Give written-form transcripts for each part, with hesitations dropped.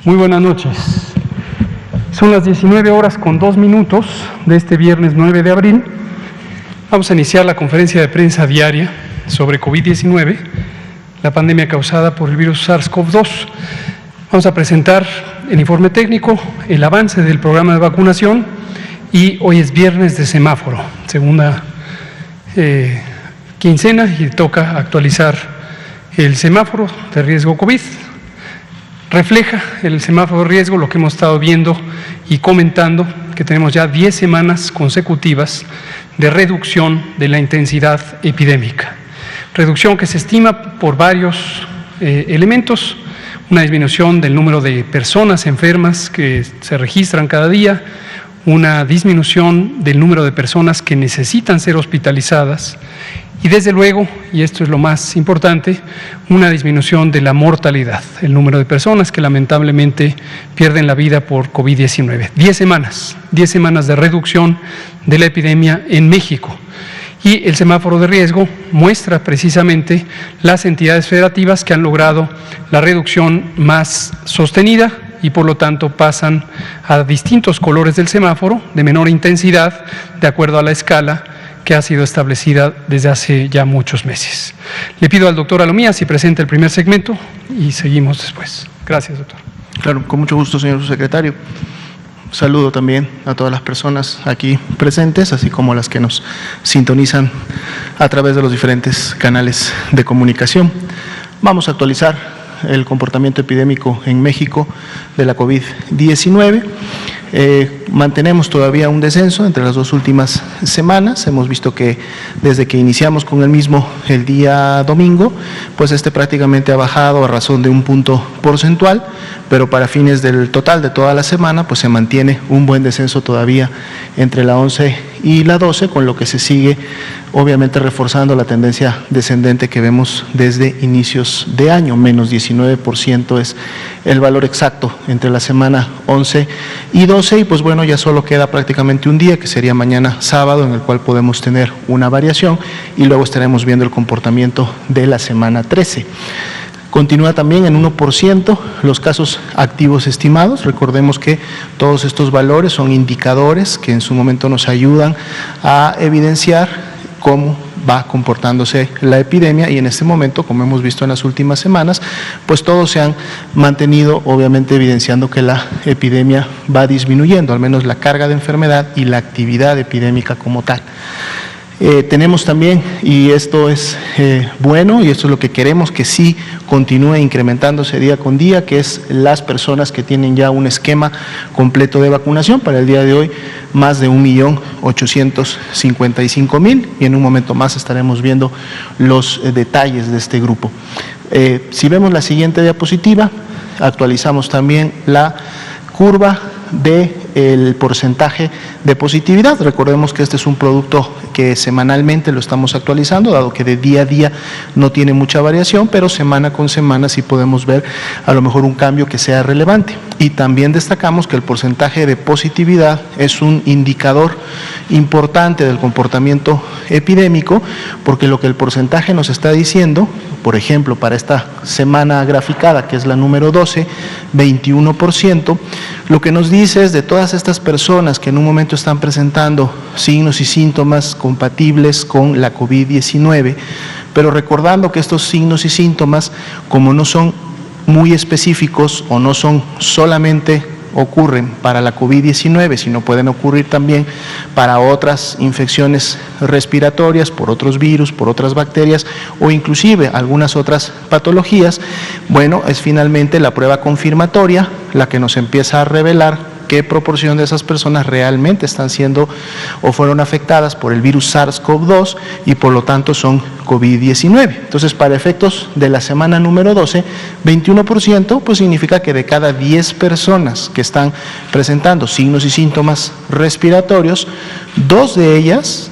Muy buenas noches. Son las 19:02 de este viernes 9 de abril. Vamos a iniciar la conferencia de prensa diaria sobre COVID-19, la pandemia causada por el virus SARS-CoV-2. Vamos a presentar el informe técnico, el avance del programa de vacunación y hoy es viernes de semáforo, segunda quincena y toca actualizar el semáforo de riesgo COVID. Refleja el semáforo de riesgo lo que hemos estado viendo y comentando, que tenemos ya 10 semanas consecutivas de reducción de la intensidad epidémica. Reducción que se estima por varios elementos, una disminución del número de personas enfermas que se registran cada día, una disminución del número de personas que necesitan ser hospitalizadas y desde luego, y esto es lo más importante, una disminución de la mortalidad, el número de personas que lamentablemente pierden la vida por COVID-19. 10 semanas de reducción de la epidemia en México. Y el semáforo de riesgo muestra precisamente las entidades federativas que han logrado la reducción más sostenida y por lo tanto pasan a distintos colores del semáforo de menor intensidad de acuerdo a la escala que ha sido establecida desde hace ya muchos meses. Le pido al doctor Alomía si presenta el primer segmento y seguimos después. Gracias, doctor. Claro, con mucho gusto, señor subsecretario. Saludo también a todas las personas aquí presentes, así como a las que nos sintonizan a través de los diferentes canales de comunicación. Vamos a actualizar el comportamiento epidémico en México de la COVID-19. Mantenemos todavía un descenso entre las dos últimas semanas. Hemos visto que desde que iniciamos con el mismo el día domingo, pues prácticamente ha bajado a razón de un punto porcentual, pero para fines del total de toda la semana, pues se mantiene un buen descenso todavía entre la 11 y la 12, con lo que se sigue obviamente reforzando la tendencia descendente que vemos desde inicios de año. Menos 19% es el valor exacto entre la semana 11 y 12, y pues bueno, ya solo queda prácticamente un día, que sería mañana sábado, en el cual podemos tener una variación y luego estaremos viendo el comportamiento de la semana 13. Continúa también en 1% los casos activos estimados. Recordemos que todos estos valores son indicadores que en su momento nos ayudan a evidenciar cómo va comportándose la epidemia, y en este momento, como hemos visto en las últimas semanas, pues todos se han mantenido obviamente evidenciando que la epidemia va disminuyendo, al menos la carga de enfermedad y la actividad epidémica como tal. Tenemos también, y esto es bueno, y esto es lo que queremos que sí continúe incrementándose día con día, que es las personas que tienen ya un esquema completo de vacunación. Para el día de hoy, más de 1.855.000, y en un momento más estaremos viendo los detalles de este grupo. Si vemos la siguiente diapositiva, actualizamos también la curva del porcentaje de positividad. Recordemos que este es un producto que semanalmente lo estamos actualizando, dado que de día a día no tiene mucha variación, pero semana con semana sí podemos ver a lo mejor un cambio que sea relevante. Y también destacamos que el porcentaje de positividad es un indicador importante del comportamiento epidémico, porque lo que el porcentaje nos está diciendo, por ejemplo, para esta semana graficada, que es la número 12, 21%, lo que nos dice es de todas estas personas que en un momento están presentando signos y síntomas compatibles con la COVID-19, pero recordando que estos signos y síntomas, como no son muy específicos o no son solamente ocurren para la COVID-19, sino pueden ocurrir también para otras infecciones respiratorias, por otros virus, por otras bacterias o inclusive algunas otras patologías. Bueno, es finalmente la prueba confirmatoria la que nos empieza a revelar qué proporción de esas personas realmente están siendo o fueron afectadas por el virus SARS-CoV-2 y por lo tanto son COVID-19. Entonces, para efectos de la semana número 12, 21% pues significa que de cada 10 personas que están presentando signos y síntomas respiratorios, 2 de ellas,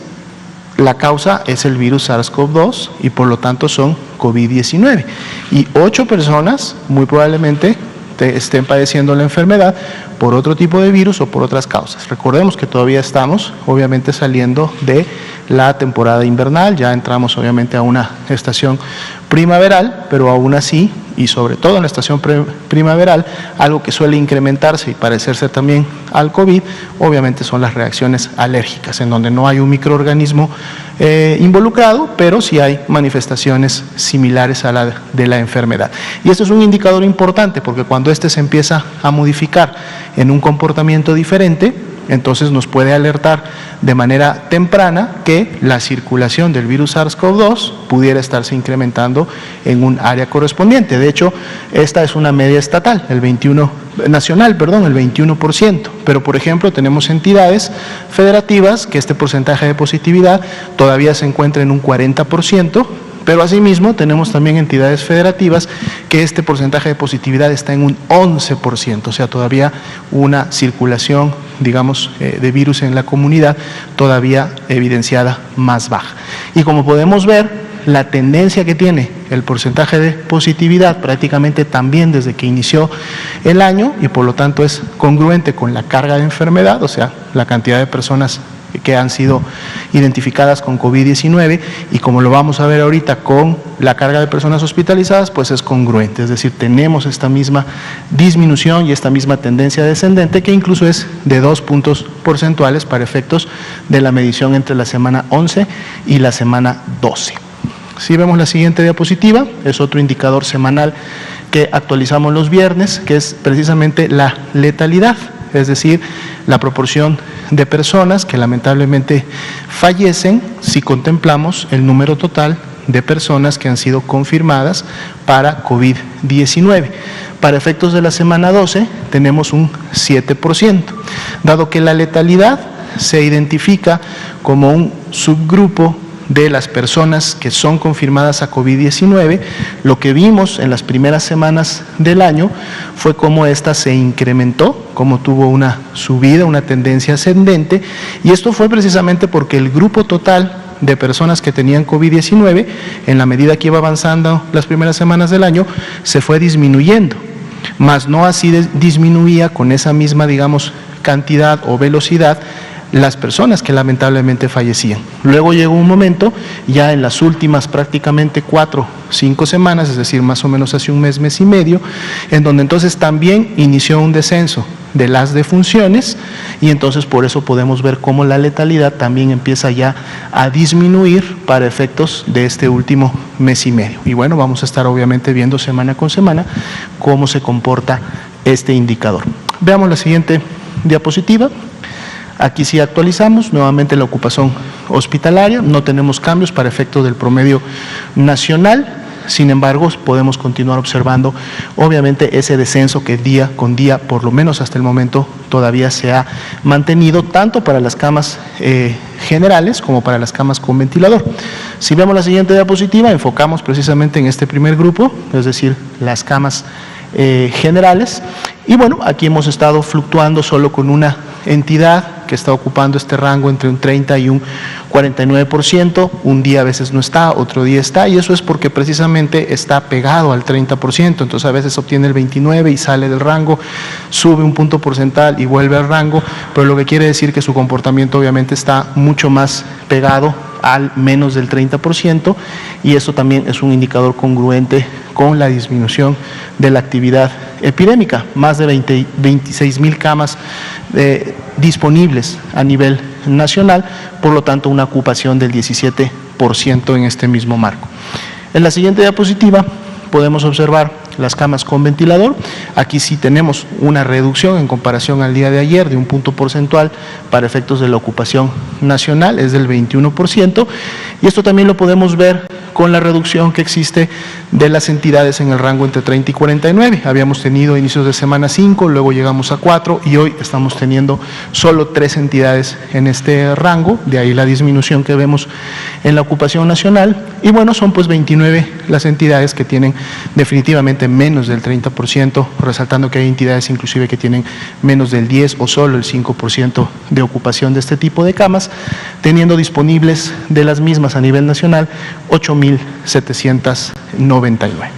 la causa es el virus SARS-CoV-2 y por lo tanto son COVID-19. Y 8 personas muy probablemente estén padeciendo la enfermedad por otro tipo de virus o por otras causas. Recordemos que todavía estamos, obviamente, saliendo de la temporada invernal, ya entramos, obviamente, a una estación primaveral, pero aún así, y sobre todo en la estación primaveral, algo que suele incrementarse y parecerse también al COVID, obviamente son las reacciones alérgicas, en donde no hay un microorganismo involucrado, pero sí hay manifestaciones similares a la de la enfermedad. Y esto es un indicador importante, porque cuando este se empieza a modificar en un comportamiento diferente, entonces nos puede alertar de manera temprana que la circulación del virus SARS-CoV-2 pudiera estarse incrementando en un área correspondiente. De hecho, esta es una media estatal, nacional, el 21%. Pero, por ejemplo, tenemos entidades federativas que este porcentaje de positividad todavía se encuentra en un 40%, pero asimismo tenemos también entidades federativas que este porcentaje de positividad está en un 11%, o sea, todavía una circulación, digamos, de virus en la comunidad todavía evidenciada más baja. Y como podemos ver, la tendencia que tiene el porcentaje de positividad prácticamente también desde que inició el año, y por lo tanto es congruente con la carga de enfermedad, o sea, la cantidad de personas que han sido identificadas con COVID-19, y como lo vamos a ver ahorita con la carga de personas hospitalizadas, pues es congruente, es decir, tenemos esta misma disminución y esta misma tendencia descendente, que incluso es de 2 puntos porcentuales para efectos de la medición entre la semana 11 y la semana 12. Si vemos la siguiente diapositiva, es otro indicador semanal que actualizamos los viernes, que es precisamente la letalidad, es decir, la proporción de personas que lamentablemente fallecen si contemplamos el número total de personas que han sido confirmadas para COVID-19. Para efectos de la semana 12 tenemos un 7%, dado que la letalidad se identifica como un subgrupo de las personas que son confirmadas a COVID-19, lo que vimos en las primeras semanas del año fue cómo esta se incrementó, cómo tuvo una subida, una tendencia ascendente, y esto fue precisamente porque el grupo total de personas que tenían COVID-19, en la medida que iba avanzando las primeras semanas del año, se fue disminuyendo, mas no así disminuía con esa misma, digamos, cantidad o velocidad las personas que lamentablemente fallecían. Luego llegó un momento, ya en las últimas prácticamente 4 o 5 semanas, es decir, más o menos hace un mes y medio, en donde entonces también inició un descenso de las defunciones, y entonces por eso podemos ver cómo la letalidad también empieza ya a disminuir para efectos de este último mes y medio. Y bueno, vamos a estar obviamente viendo semana con semana cómo se comporta este indicador. Veamos la siguiente diapositiva. Aquí sí actualizamos nuevamente la ocupación hospitalaria, no tenemos cambios para efecto del promedio nacional, sin embargo podemos continuar observando obviamente ese descenso que día con día, por lo menos hasta el momento, todavía se ha mantenido tanto para las camas generales como para las camas con ventilador. Si vemos la siguiente diapositiva, enfocamos precisamente en este primer grupo, es decir, las camas generales, y bueno, aquí hemos estado fluctuando solo con una entidad que está ocupando este rango entre un 30 y un 49%, un día a veces no está, otro día está, y eso es porque precisamente está pegado al 30%, entonces a veces obtiene el 29 y sale del rango, sube un punto porcentual y vuelve al rango, pero lo que quiere decir que su comportamiento obviamente está mucho más pegado al menos del 30%, y eso también es un indicador congruente con la disminución de la actividad epidémica. Más de 26,000 camas disponibles a nivel nacional, por lo tanto una ocupación del 17% en este mismo marco. En la siguiente diapositiva podemos observar las camas con ventilador. Aquí sí tenemos una reducción en comparación al día de ayer de un punto porcentual para efectos de la ocupación nacional, es del 21%, y esto también lo podemos ver con la reducción que existe de las entidades en el rango entre 30 y 49. Habíamos tenido inicios de semana 5, luego llegamos a 4 y hoy estamos teniendo solo 3 entidades en este rango, de ahí la disminución que vemos en la ocupación nacional, y bueno, son pues 29 las entidades que tienen definitivamente menos del 30%, resaltando que hay entidades inclusive que tienen menos del 10 o solo el 5% de ocupación de este tipo de camas, teniendo disponibles de las mismas a nivel nacional 8,799.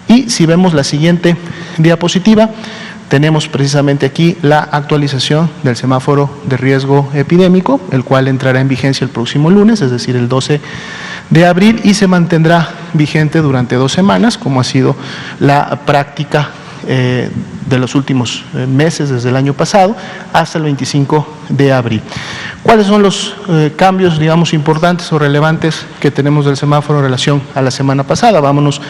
Y Y si vemos la siguiente diapositiva, tenemos precisamente aquí la actualización del semáforo de riesgo epidémico, el cual entrará en vigencia el próximo lunes, es decir, el 12 de abril, y se mantendrá vigente durante 2 semanas, como ha sido la práctica de los últimos meses, desde el año pasado, hasta el 25 de abril. ¿Cuáles son los cambios, digamos, importantes o relevantes que tenemos del semáforo en relación a la semana pasada? Vámonos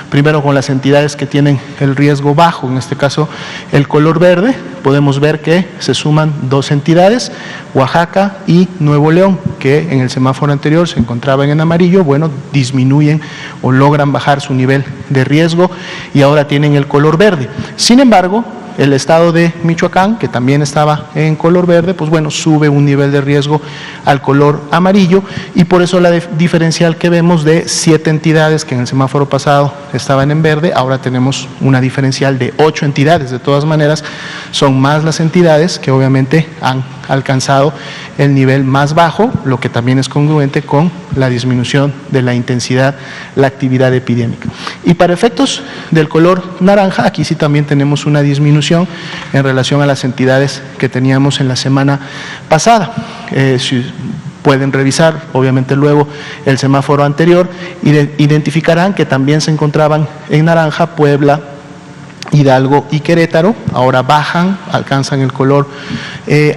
primero con las entidades que tienen el riesgo bajo, en este caso el color verde. Podemos ver que se suman 2 entidades, Oaxaca y Nuevo León, que en el semáforo anterior se encontraban en amarillo, bueno, disminuyen o logran bajar su nivel de riesgo y ahora tienen el color verde. Sin embargo, el estado de Michoacán, que también estaba en color verde, pues bueno, sube un nivel de riesgo al color amarillo, y por eso la diferencial que vemos de 7 entidades que en el semáforo pasado estaban en verde, ahora tenemos una diferencial de 8 entidades. De todas maneras, son más las entidades que obviamente han alcanzado el nivel más bajo, lo que también es congruente con la disminución de la intensidad, la actividad epidémica. Y para efectos del color naranja, aquí sí también tenemos una disminución en relación a las entidades que teníamos en la semana pasada. Si pueden revisar, obviamente luego, el semáforo anterior, identificarán que también se encontraban en naranja Puebla, Hidalgo y Querétaro. Ahora bajan, alcanzan el color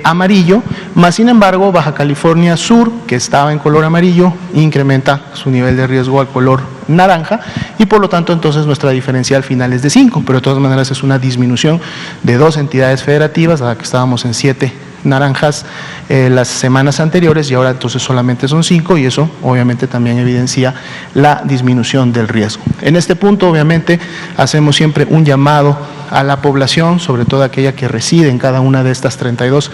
amarillo, más sin embargo Baja California Sur, que estaba en color amarillo, incrementa su nivel de riesgo al color naranja, y por lo tanto entonces nuestra diferencial final es de 5, pero de todas maneras es una disminución de 2 entidades federativas, a la que estábamos en 7 naranjas las semanas anteriores, y ahora entonces solamente son 5, y eso obviamente también evidencia la disminución del riesgo. En este punto obviamente hacemos siempre un llamado a la población, sobre todo aquella que reside en cada una de estas 32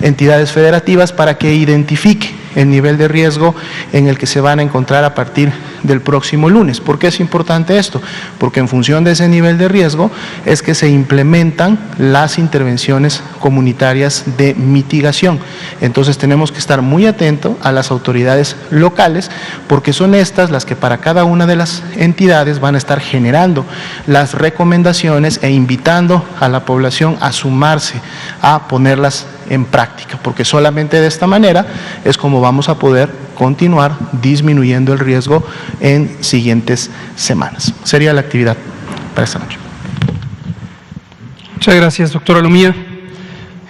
entidades federativas, para que identifique el nivel de riesgo en el que se van a encontrar a partir del próximo lunes. ¿Por qué es importante esto? Porque en función de ese nivel de riesgo es que se implementan las intervenciones comunitarias de mitigación. Entonces tenemos que estar muy atentos a las autoridades locales, porque son estas las que para cada una de las entidades van a estar generando las recomendaciones e invitando a la población a sumarse, a ponerlas en práctica, porque solamente de esta manera es como vamos a poder continuar disminuyendo el riesgo en siguientes semanas. Sería la actividad para esta noche. Muchas gracias, doctora Lumía.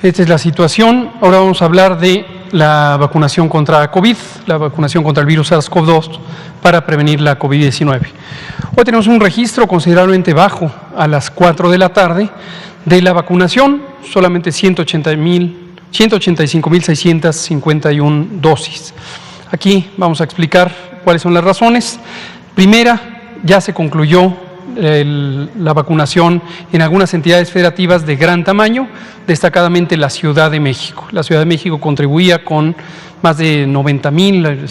Esta es la situación. Ahora vamos a hablar de la vacunación contra COVID, la vacunación contra el virus SARS-CoV-2 para prevenir la COVID-19. Hoy tenemos un registro considerablemente bajo a las 4 de la tarde de la vacunación, solamente 185.651 dosis. Aquí vamos a explicar cuáles son las razones. Primera, ya se concluyó la vacunación en algunas entidades federativas de gran tamaño, destacadamente la Ciudad de México. La Ciudad de México contribuía con más de 90.000,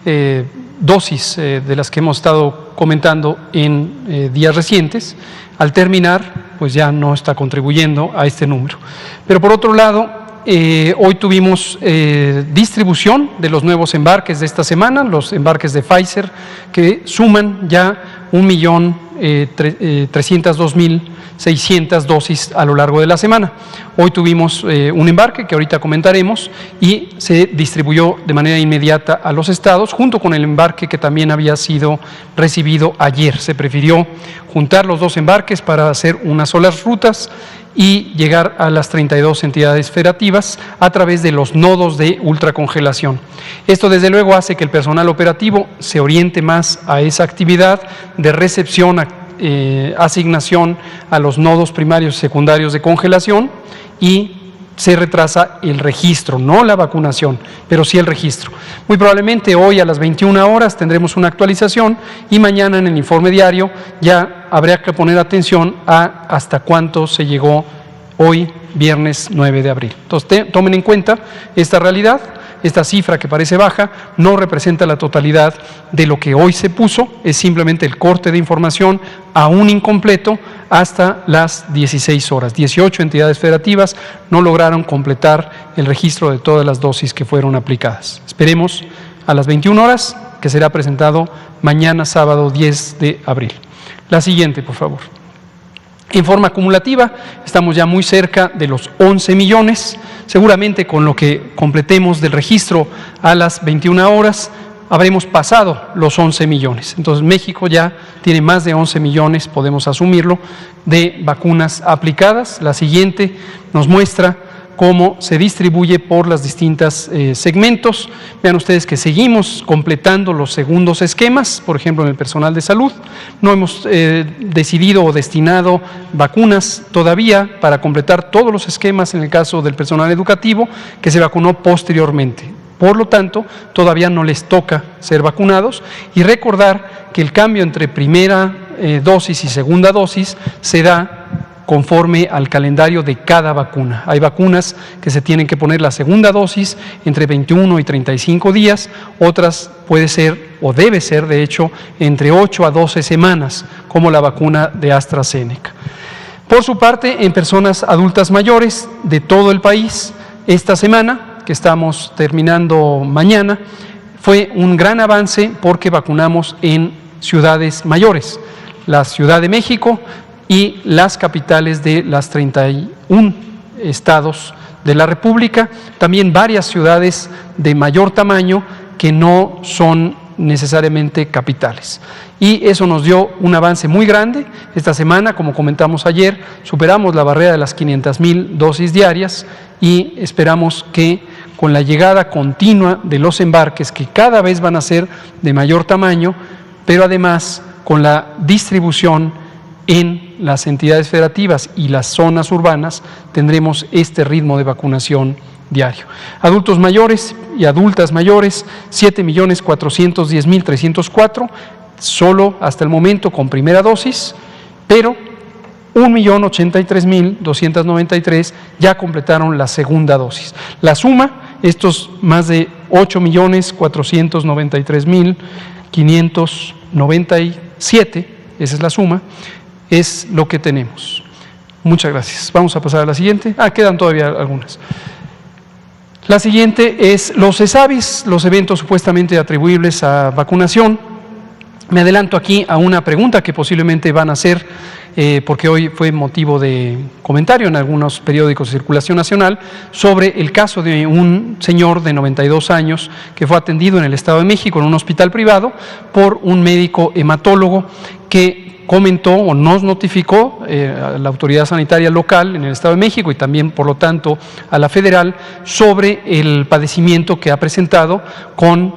100.000 dosis de las que hemos estado comentando en días recientes. Al terminar, pues ya no está contribuyendo a este número. Pero por otro lado, hoy tuvimos distribución de los nuevos embarques de esta semana, los embarques de Pfizer, que suman ya 1.302.600 dosis a lo largo de la semana. Hoy tuvimos un embarque que ahorita comentaremos y se distribuyó de manera inmediata a los estados, junto con el embarque que también había sido recibido ayer. Se prefirió juntar los 2 embarques para hacer unas solas rutas y llegar a las 32 entidades federativas a través de los nodos de ultracongelación. Esto desde luego hace que el personal operativo se oriente más a esa actividad de recepción, asignación a los nodos primarios y secundarios de congelación, y se retrasa el registro, no la vacunación, pero sí el registro. Muy probablemente hoy a las 21 horas tendremos una actualización, y mañana en el informe diario ya habrá que poner atención a hasta cuánto se llegó hoy, viernes 9 de abril. Entonces, tomen en cuenta esta realidad. Esta cifra que parece baja no representa la totalidad de lo que hoy se puso, es simplemente el corte de información aún incompleto hasta las 16 horas. 18 entidades federativas no lograron completar el registro de todas las dosis que fueron aplicadas. Esperemos a las 21 horas, que será presentado mañana sábado 10 de abril. La siguiente, por favor. En forma acumulativa, estamos ya muy cerca de los 11 millones. Seguramente con lo que completemos del registro a las 21 horas, habremos pasado los 11 millones. Entonces, México ya tiene más de 11 millones, podemos asumirlo, de vacunas aplicadas. La siguiente nos muestra cómo se distribuye por los distintos segmentos. Vean ustedes que seguimos completando los segundos esquemas, por ejemplo, en el personal de salud. No hemos decidido o destinado vacunas todavía para completar todos los esquemas en el caso del personal educativo que se vacunó posteriormente. Por lo tanto, todavía no les toca ser vacunados, y recordar que el cambio entre primera dosis y segunda dosis se da conforme al calendario de cada vacuna. Hay vacunas que se tienen que poner la segunda dosis entre 21 y 35 días, otras puede ser o debe ser, de hecho, entre 8 a 12 semanas, como la vacuna de AstraZeneca. Por su parte, en personas adultas mayores de todo el país, esta semana, que estamos terminando mañana, fue un gran avance porque vacunamos en ciudades mayores, la Ciudad de México y las capitales de las 31 estados de la República, también varias ciudades de mayor tamaño que no son necesariamente capitales. Y eso nos dio un avance muy grande. Esta semana, como comentamos ayer, superamos la barrera de las 500,000 dosis diarias y esperamos que con la llegada continua de los embarques, que cada vez van a ser de mayor tamaño, pero además con la distribución en las entidades federativas y las zonas urbanas, tendremos este ritmo de vacunación diario. Adultos mayores y adultas mayores, 7.410.304, solo hasta el momento con primera dosis, pero 1.083.293 ya completaron la segunda dosis. La suma, estos más de 8.493.597, esa es la suma, es lo que tenemos. Muchas gracias. Vamos a pasar a la siguiente. Quedan todavía algunas. La siguiente es los ESAVIS, los eventos supuestamente atribuibles a vacunación. Me adelanto aquí a una pregunta que posiblemente van a hacer, porque hoy fue motivo de comentario en algunos periódicos de circulación nacional, sobre el caso de un señor de 92 años que fue atendido en el Estado de México en un hospital privado por un médico hematólogo que comentó o nos notificó a la autoridad sanitaria local en el Estado de México y también, por lo tanto, a la federal sobre el padecimiento que ha presentado con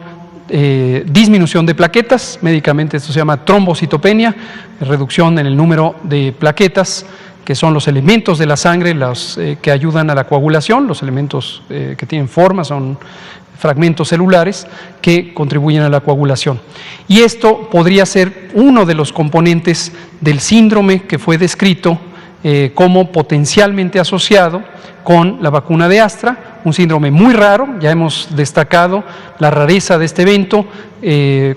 disminución de plaquetas. Médicamente esto se llama trombocitopenia, reducción en el número de plaquetas, que son los elementos de la sangre, los que ayudan a la coagulación, los elementos que tienen forma, son fragmentos celulares que contribuyen a la coagulación. Y esto podría ser uno de los componentes del síndrome que fue descrito como potencialmente asociado con la vacuna de Astra, un síndrome muy raro. Ya hemos destacado la rareza de este evento,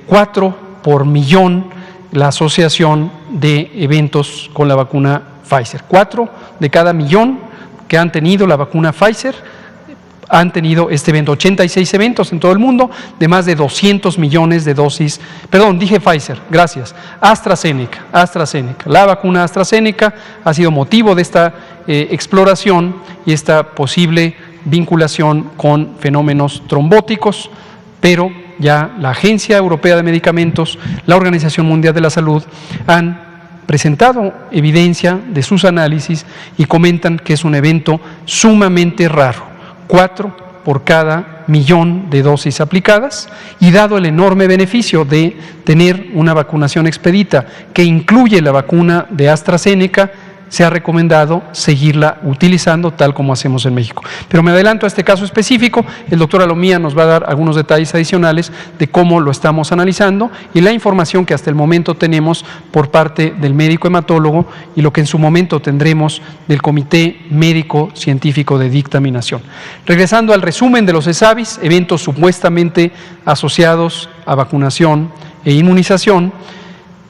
4 por millón la asociación de eventos con la vacuna Pfizer. 4 de cada millón que han tenido la vacuna Pfizer han tenido este evento. 86 eventos en todo el mundo de más de 200 millones de dosis. Perdón, dije Pfizer, gracias. AstraZeneca. La vacuna AstraZeneca ha sido motivo de esta exploración y esta posible vinculación con fenómenos trombóticos, pero ya la Agencia Europea de Medicamentos, la Organización Mundial de la Salud han presentado evidencia de sus análisis y comentan que es un evento sumamente raro. 4 por cada millón de dosis aplicadas, y dado el enorme beneficio de tener una vacunación expedita que incluye la vacuna de AstraZeneca, se ha recomendado seguirla utilizando tal como hacemos en México. Pero me adelanto a este caso específico. El doctor Alomía nos va a dar algunos detalles adicionales de cómo lo estamos analizando y la información que hasta el momento tenemos por parte del médico hematólogo y lo que en su momento tendremos del Comité Médico Científico de Dictaminación. Regresando al resumen de los ESAVIS, eventos supuestamente asociados a vacunación e inmunización,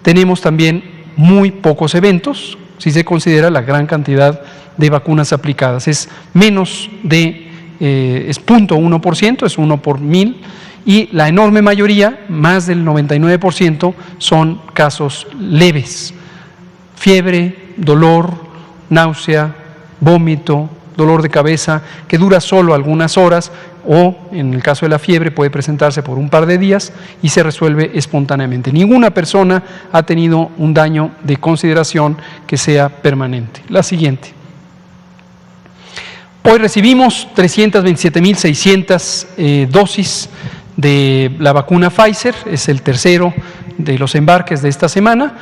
tenemos también muy pocos eventos, si se considera la gran cantidad de vacunas aplicadas. Es menos de, es 0.1%, es 1 por 1000, y la enorme mayoría, más del 99%, son casos leves. fiebre, dolor, náusea, vómito, dolor de cabeza, que dura solo algunas horas o, en el caso de la fiebre, puede presentarse por un par de días y se resuelve espontáneamente. Ninguna persona ha tenido un daño de consideración que sea permanente. La siguiente. Hoy recibimos 327.600 dosis de la vacuna Pfizer, es el tercero de los embarques de esta semana,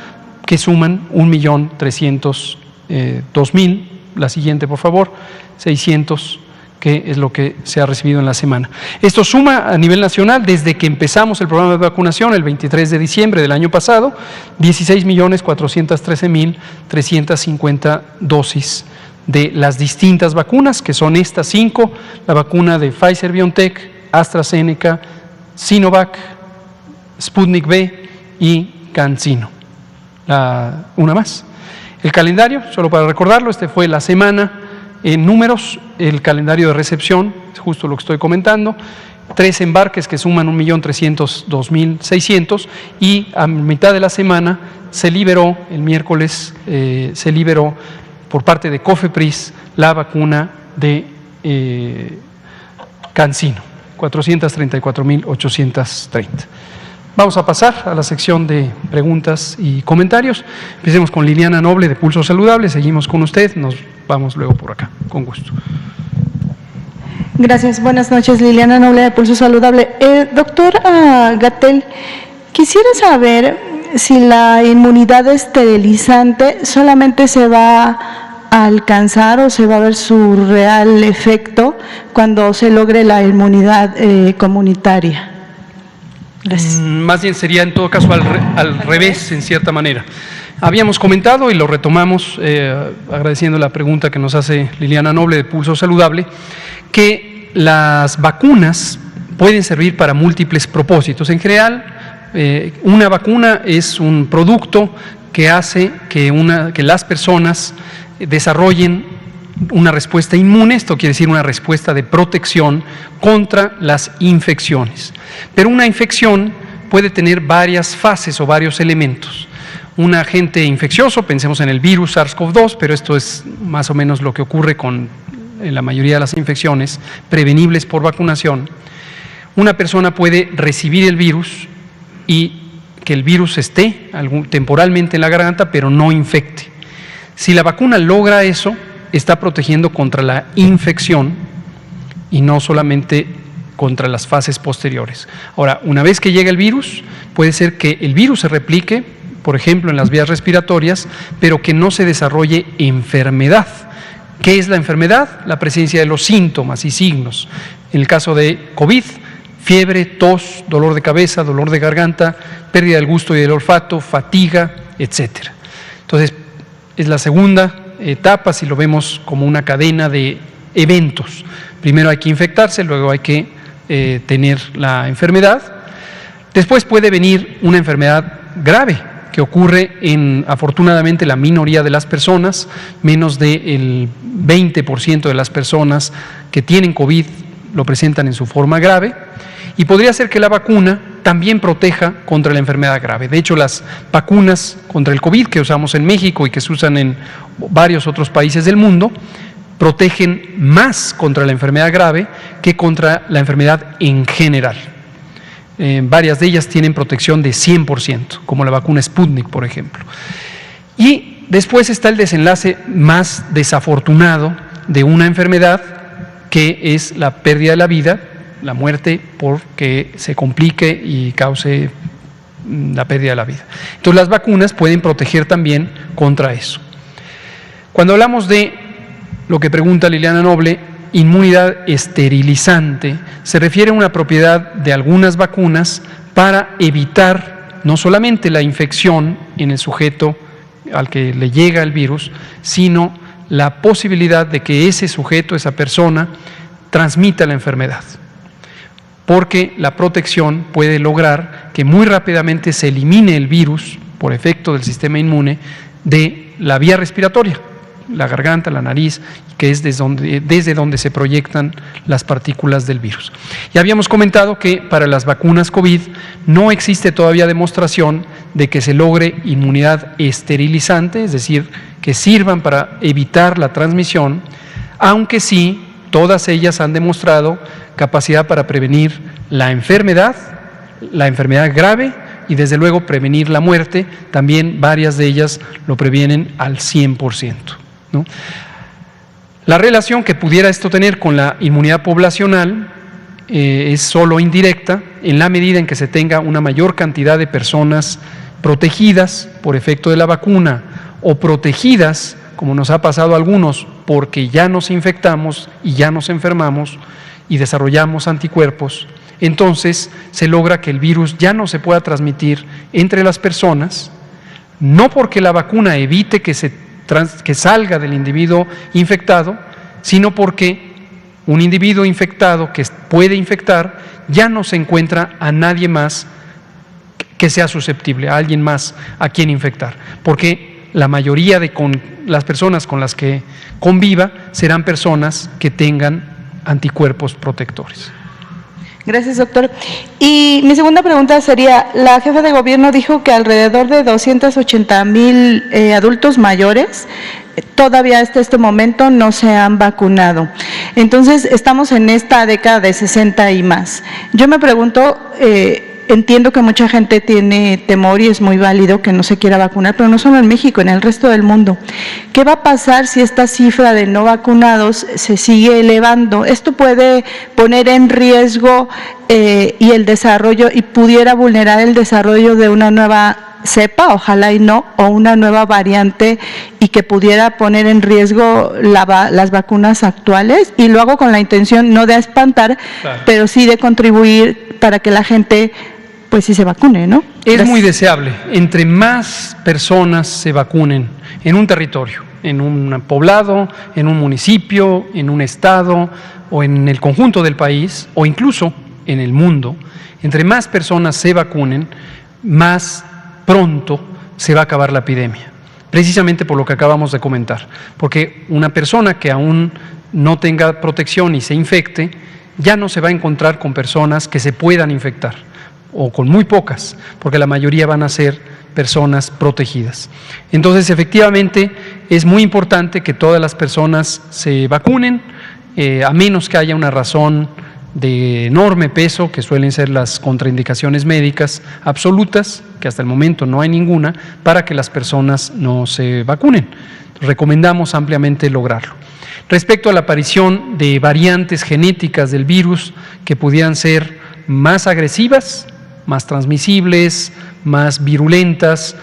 que suman 1.302.000, la siguiente por favor, 600, que es lo que se ha recibido en la semana. Esto suma a nivel nacional, desde que empezamos el programa de vacunación el 23 de diciembre del año pasado, 16.413.350 dosis de las distintas vacunas, que son estas 5, la vacuna de Pfizer-BioNTech, AstraZeneca, Sinovac, Sputnik V y CanSino. Una más. El calendario, solo para recordarlo, fue la semana en números, el calendario de recepción, es justo lo que estoy comentando, 3 embarques que suman 1.302.600 y a mitad de la semana se liberó, el miércoles se liberó por parte de COFEPRIS la vacuna de CanSino, 434.830. Vamos a pasar a la sección de preguntas y comentarios. Empecemos con Liliana Noble de Pulso Saludable, seguimos con usted, nos vamos luego por acá, con gusto. Gracias, buenas noches, Liliana Noble de Pulso Saludable. Doctor Gatell, quisiera saber si la inmunidad esterilizante solamente se va a alcanzar o se va a ver su real efecto cuando se logre la inmunidad comunitaria. Gracias. Más bien sería en todo caso al revés, en cierta manera. Habíamos comentado y lo retomamos agradeciendo la pregunta que nos hace Liliana Noble de Pulso Saludable, que las vacunas pueden servir para múltiples propósitos. En general, una vacuna es un producto que hace que las personas desarrollen una respuesta inmune, esto quiere decir una respuesta de protección contra las infecciones. Pero una infección puede tener varias fases o varios elementos. Un agente infeccioso, pensemos en el virus SARS-CoV-2, pero esto es más o menos lo que ocurre con la mayoría de las infecciones prevenibles por vacunación. Una persona puede recibir el virus y que el virus esté temporalmente en la garganta, pero no infecte. Si la vacuna logra eso, está protegiendo contra la infección y no solamente contra las fases posteriores. Ahora, una vez que llega el virus, puede ser que el virus se replique, por ejemplo, en las vías respiratorias, pero que no se desarrolle enfermedad. ¿Qué es la enfermedad? La presencia de los síntomas y signos. En el caso de COVID, fiebre, tos, dolor de cabeza, dolor de garganta, pérdida del gusto y del olfato, fatiga, etc. Entonces, es la segunda etapa, si lo vemos como una cadena de eventos. Primero hay que infectarse, luego hay que tener la enfermedad. Después puede venir una enfermedad grave que ocurre en, afortunadamente, la minoría de las personas. Menos del 20% de las personas que tienen COVID lo presentan en su forma grave. Y podría ser que la vacuna también proteja contra la enfermedad grave. De hecho, las vacunas contra el COVID que usamos en México y que se usan en varios otros países del mundo, protegen más contra la enfermedad grave que contra la enfermedad en general. Varias de ellas tienen protección de 100%, como la vacuna Sputnik, por ejemplo. Y después está el desenlace más desafortunado de una enfermedad, que es la pérdida de la vida, la muerte porque se complique y cause la pérdida de la vida. Entonces las vacunas pueden proteger también contra eso. Cuando hablamos de lo que pregunta Liliana Noble, inmunidad esterilizante, se refiere a una propiedad de algunas vacunas para evitar no solamente la infección en el sujeto al que le llega el virus, sino la posibilidad de que ese sujeto, esa persona, transmita la enfermedad. Porque la protección puede lograr que muy rápidamente se elimine el virus, por efecto del sistema inmune, de la vía respiratoria. la garganta, la nariz, que es desde donde se proyectan las partículas del virus. Ya habíamos comentado que para las vacunas COVID no existe todavía demostración de que se logre inmunidad esterilizante, es decir, que sirvan para evitar la transmisión, aunque sí todas ellas han demostrado capacidad para prevenir la enfermedad grave y desde luego prevenir la muerte. También varias de ellas lo previenen al 100%, ¿no? La relación que pudiera esto tener con la inmunidad poblacional es solo indirecta en la medida en que se tenga una mayor cantidad de personas protegidas por efecto de la vacuna o protegidas, como nos ha pasado a algunos, porque ya nos infectamos y ya nos enfermamos y desarrollamos anticuerpos. Entonces se logra que el virus ya no se pueda transmitir entre las personas, no porque la vacuna evite que salga del individuo infectado, sino porque un individuo infectado que puede infectar ya no se encuentra a nadie más que sea susceptible, a alguien más a quien infectar, porque la mayoría de las personas con las que conviva serán personas que tengan anticuerpos protectores. Gracias, doctor. Y mi segunda pregunta sería, la jefa de gobierno dijo que alrededor de 280,000 adultos mayores todavía hasta este momento no se han vacunado. Entonces, estamos en esta década de 60 y más. Yo me pregunto, entiendo que mucha gente tiene temor y es muy válido que no se quiera vacunar, pero no solo en México, en el resto del mundo. ¿Qué va a pasar si esta cifra de no vacunados se sigue elevando? Esto puede poner en riesgo y el desarrollo, y pudiera vulnerar el desarrollo de una nueva cepa, ojalá y no, o una nueva variante, y que pudiera poner en riesgo las vacunas actuales. Y lo hago con la intención no de espantar, claro, pero sí de contribuir para que la gente pues sí se vacune, ¿no? Es muy deseable. Entre más personas se vacunen en un territorio, en un poblado, en un municipio, en un estado o en el conjunto del país o incluso en el mundo, entre más personas se vacunen, más pronto se va a acabar la epidemia. Precisamente por lo que acabamos de comentar. Porque una persona que aún no tenga protección y se infecte, ya no se va a encontrar con personas que se puedan infectar, o con muy pocas, porque la mayoría van a ser personas protegidas. Entonces, efectivamente, es muy importante que todas las personas se vacunen, a menos que haya una razón de enorme peso, que suelen ser las contraindicaciones médicas absolutas, que hasta el momento no hay ninguna, para que las personas no se vacunen. Recomendamos ampliamente lograrlo. Respecto a la aparición de variantes genéticas del virus que pudieran ser más agresivas, más transmisibles, más virulentas,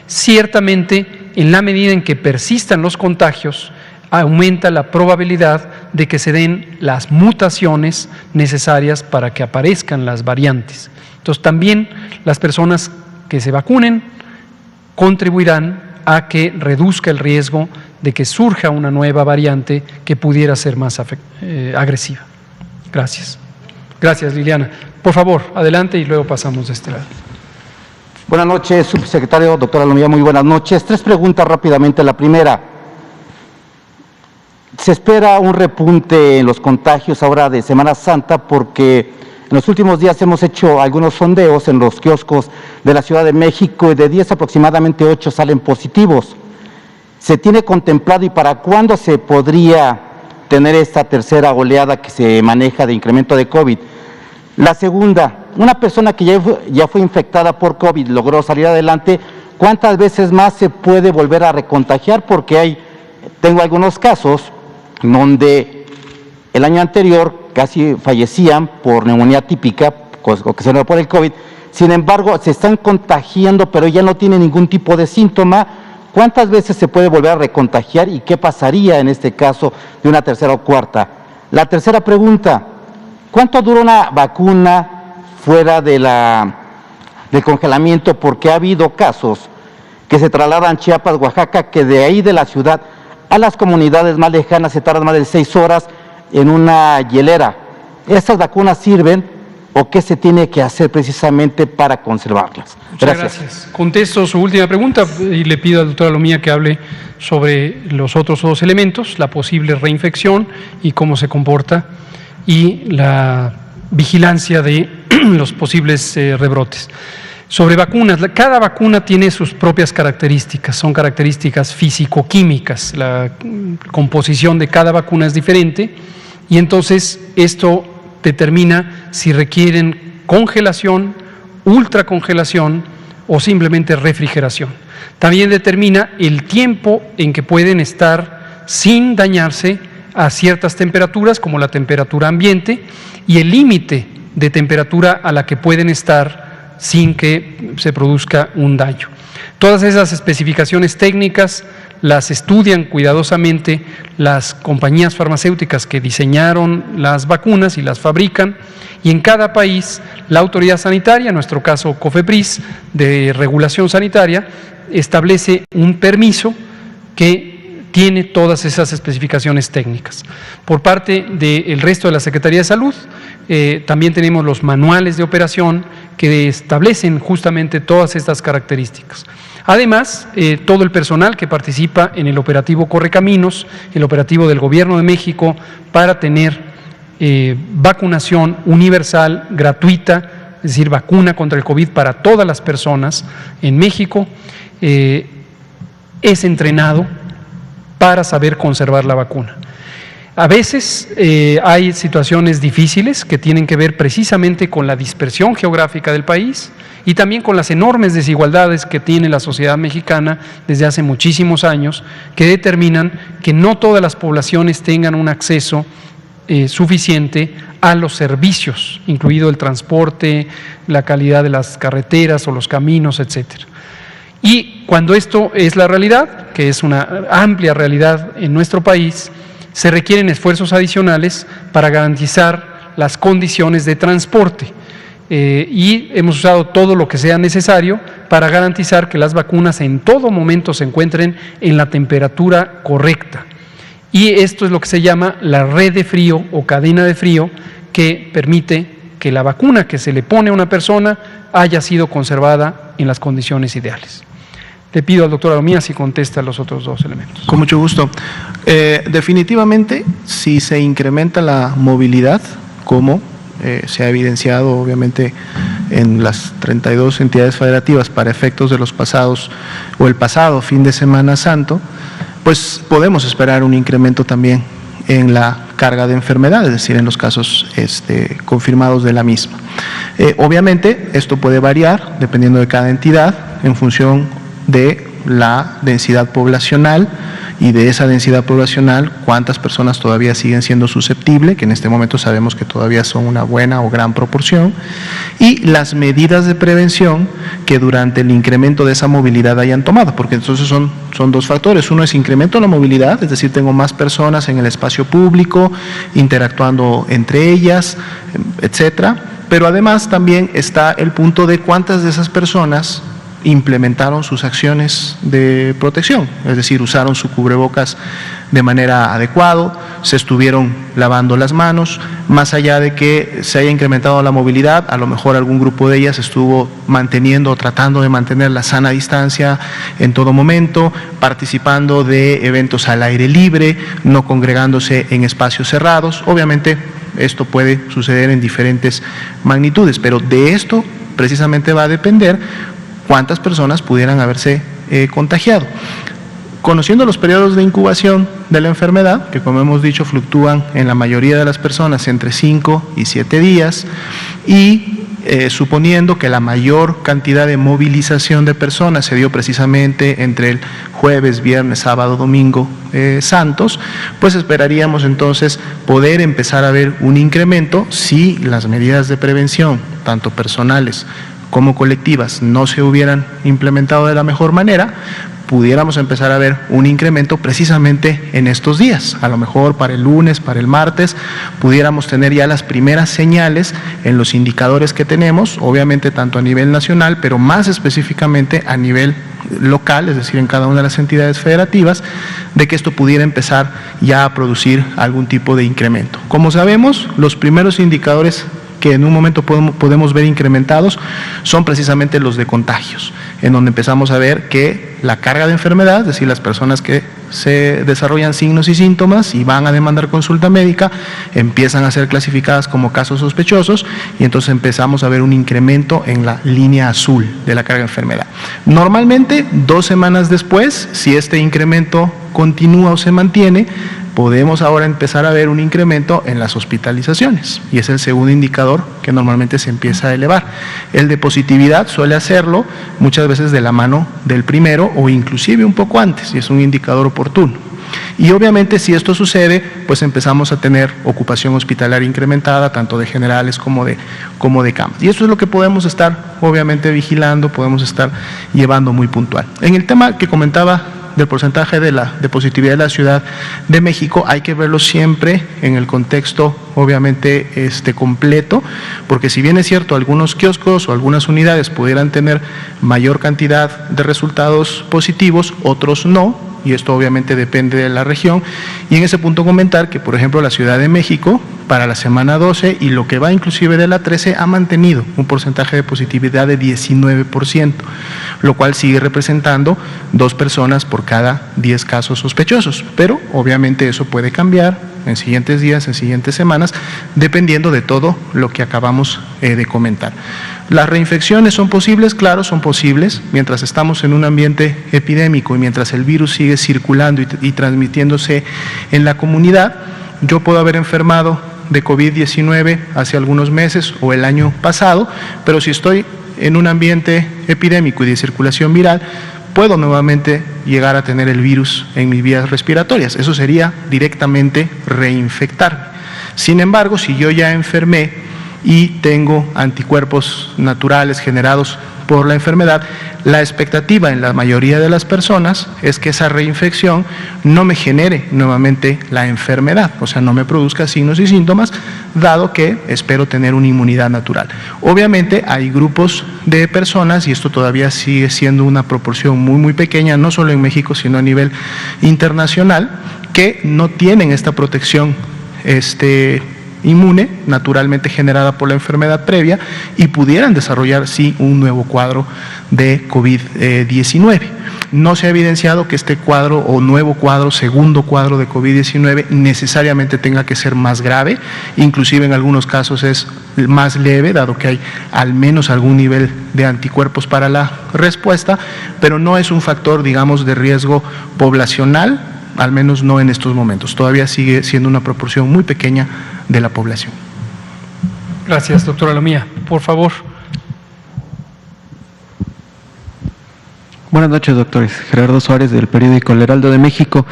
ciertamente en la medida en que persistan los contagios, aumenta la probabilidad de que se den las mutaciones necesarias para que aparezcan las variantes. Entonces también las personas que se vacunen contribuirán a que reduzca el riesgo de que surja una nueva variante que pudiera ser más agresiva. Gracias. Gracias, Liliana. Por favor, adelante y luego pasamos de este lado. Buenas noches, subsecretario, doctora Lomía, muy buenas noches. 3 preguntas rápidamente. La primera, se espera un repunte en los contagios ahora de Semana Santa porque en los últimos días hemos hecho algunos sondeos en los kioscos de la Ciudad de México y de 10 aproximadamente 8 salen positivos. ¿Se tiene contemplado y para cuándo se podría tener esta tercera oleada que se maneja de incremento de COVID? La segunda, una persona que ya fue infectada por COVID, logró salir adelante, ¿cuántas veces más se puede volver a recontagiar? Porque tengo algunos casos donde el año anterior casi fallecían por neumonía típica, ocasionada por el COVID, sin embargo se están contagiando pero ya no tienen ningún tipo de síntoma. ¿Cuántas veces se puede volver a recontagiar y qué pasaría en este caso de una tercera o cuarta? La tercera pregunta, ¿cuánto dura una vacuna fuera del congelamiento? Porque ha habido casos que se trasladan a Chiapas, Oaxaca, que de ahí de la ciudad a las comunidades más lejanas se tardan más de 6 horas en una hielera. ¿Estas vacunas sirven o qué se tiene que hacer precisamente para conservarlas? Muchas gracias. Contesto su última pregunta y le pido al doctor Alomía que hable sobre los otros dos elementos, la posible reinfección y cómo se comporta, y la vigilancia de los posibles rebrotes. Sobre vacunas, cada vacuna tiene sus propias características, son características físico-químicas, la composición de cada vacuna es diferente y entonces esto determina si requieren congelación, ultracongelación o simplemente refrigeración. También determina el tiempo en que pueden estar sin dañarse a ciertas temperaturas, como la temperatura ambiente, y el límite de temperatura a la que pueden estar sin que se produzca un daño. Todas esas especificaciones técnicas las estudian cuidadosamente las compañías farmacéuticas que diseñaron las vacunas y las fabrican, y en cada país la autoridad sanitaria, en nuestro caso COFEPRIS, de regulación sanitaria, establece un permiso que tiene todas esas especificaciones técnicas. Por parte del resto de la Secretaría de Salud, también tenemos los manuales de operación que establecen justamente todas estas características. Además, todo el personal que participa en el operativo Correcaminos, el operativo del Gobierno de México para tener vacunación universal, gratuita, es decir, vacuna contra el COVID para todas las personas en México, es entrenado para saber conservar la vacuna. A veces hay situaciones difíciles que tienen que ver precisamente con la dispersión geográfica del país y también con las enormes desigualdades que tiene la sociedad mexicana desde hace muchísimos años, que determinan que no todas las poblaciones tengan un acceso suficiente a los servicios, incluido el transporte, la calidad de las carreteras o los caminos, etcétera. Y cuando esto es la realidad, que es una amplia realidad en nuestro país, se requieren esfuerzos adicionales para garantizar las condiciones de transporte y hemos usado todo lo que sea necesario para garantizar que las vacunas en todo momento se encuentren en la temperatura correcta. Y esto es lo que se llama la red de frío o cadena de frío, que permite que la vacuna que se le pone a una persona haya sido conservada en las condiciones ideales. Le pido al doctor Alomía si contesta los otros dos elementos. Con mucho gusto. Definitivamente, si se incrementa la movilidad, como se ha evidenciado obviamente en las 32 entidades federativas para efectos de los pasados o el pasado fin de Semana Santo, pues podemos esperar un incremento también en la carga de enfermedad, es decir, en los casos confirmados de la misma. Obviamente, esto puede variar dependiendo de cada entidad en función de la densidad poblacional y de esa densidad poblacional cuántas personas todavía siguen siendo susceptibles, que en este momento sabemos que todavía son una buena o gran proporción, y las medidas de prevención que durante el incremento de esa movilidad hayan tomado, porque entonces son dos factores. Uno es incremento de la movilidad, es decir, tengo más personas en el espacio público, interactuando entre ellas, etcétera, pero además también está el punto de cuántas de esas personas implementaron sus acciones de protección, es decir, usaron su cubrebocas de manera adecuada, se estuvieron lavando las manos, más allá de que se haya incrementado la movilidad, a lo mejor algún grupo de ellas estuvo manteniendo o tratando de mantener la sana distancia en todo momento, participando de eventos al aire libre, no congregándose en espacios cerrados. Obviamente esto puede suceder en diferentes magnitudes, pero de esto precisamente va a depender cuántas personas pudieran haberse contagiado. Conociendo los periodos de incubación de la enfermedad, que como hemos dicho fluctúan en la mayoría de las personas entre 5 y 7 días, y suponiendo que la mayor cantidad de movilización de personas se dio precisamente entre el jueves, viernes, sábado, domingo santos, pues esperaríamos entonces poder empezar a ver un incremento si las medidas de prevención, tanto personales como colectivas, no se hubieran implementado de la mejor manera, pudiéramos empezar a ver un incremento precisamente en estos días. A lo mejor para el lunes, para el martes, pudiéramos tener ya las primeras señales en los indicadores que tenemos, obviamente tanto a nivel nacional, pero más específicamente a nivel local, es decir, en cada una de las entidades federativas, de que esto pudiera empezar ya a producir algún tipo de incremento. Como sabemos, los primeros indicadores que en un momento podemos ver incrementados son precisamente los de contagios, en donde empezamos a ver que la carga de enfermedad, es decir, las personas que se desarrollan signos y síntomas y van a demandar consulta médica, empiezan a ser clasificadas como casos sospechosos y entonces empezamos a ver un incremento en la línea azul de la carga de enfermedad. Normalmente, 2 semanas después, si este incremento continúa o se mantiene, podemos ahora empezar a ver un incremento en las hospitalizaciones y es el segundo indicador que normalmente se empieza a elevar. El de positividad suele hacerlo muchas veces de la mano del primero o inclusive un poco antes y es un indicador oportuno. Y obviamente si esto sucede, pues empezamos a tener ocupación hospitalaria incrementada, tanto de generales como de camas. Y eso es lo que podemos estar obviamente vigilando, podemos estar llevando muy puntual. En el tema que comentaba del porcentaje de positividad de la Ciudad de México, hay que verlo siempre en el contexto obviamente completo, porque si bien es cierto algunos kioscos o algunas unidades pudieran tener mayor cantidad de resultados positivos, otros no, y esto obviamente depende de la región, y en ese punto comentar que por ejemplo la Ciudad de México para la semana 12 y lo que va inclusive de la 13 ha mantenido un porcentaje de positividad de 19%, lo cual sigue representando 2 personas por cada 10 casos sospechosos, pero obviamente eso puede cambiar en siguientes días, en siguientes semanas, dependiendo de todo lo que acabamos de comentar. ¿Las reinfecciones son posibles? Claro, son posibles. Mientras estamos en un ambiente epidémico y mientras el virus sigue circulando y transmitiéndose en la comunidad, yo puedo haber enfermado de COVID-19 hace algunos meses o el año pasado, pero si estoy en un ambiente epidémico y de circulación viral, puedo nuevamente llegar a tener el virus en mis vías respiratorias. Eso sería directamente reinfectarme. Sin embargo, si yo ya enfermé y tengo anticuerpos naturales generados por la enfermedad, la expectativa en la mayoría de las personas es que esa reinfección no me genere nuevamente la enfermedad, o sea, no me produzca signos y síntomas, dado que espero tener una inmunidad natural. Obviamente hay grupos de personas, y esto todavía sigue siendo una proporción muy pequeña, no solo en México, sino a nivel internacional, que no tienen esta protección inmune, naturalmente generada por la enfermedad previa, y pudieran desarrollar, sí, un nuevo cuadro de COVID-19. No se ha evidenciado que este cuadro o nuevo cuadro, segundo cuadro de COVID-19, necesariamente tenga que ser más grave, inclusive en algunos casos es más leve, dado que hay al menos algún nivel de anticuerpos para la respuesta, pero no es un factor, digamos, de riesgo poblacional, al menos no en estos momentos. Todavía sigue siendo una proporción muy pequeña de la población. Gracias, doctora Lomía. Por favor. Buenas noches, doctores. Gerardo Suárez, del periódico El Heraldo de México.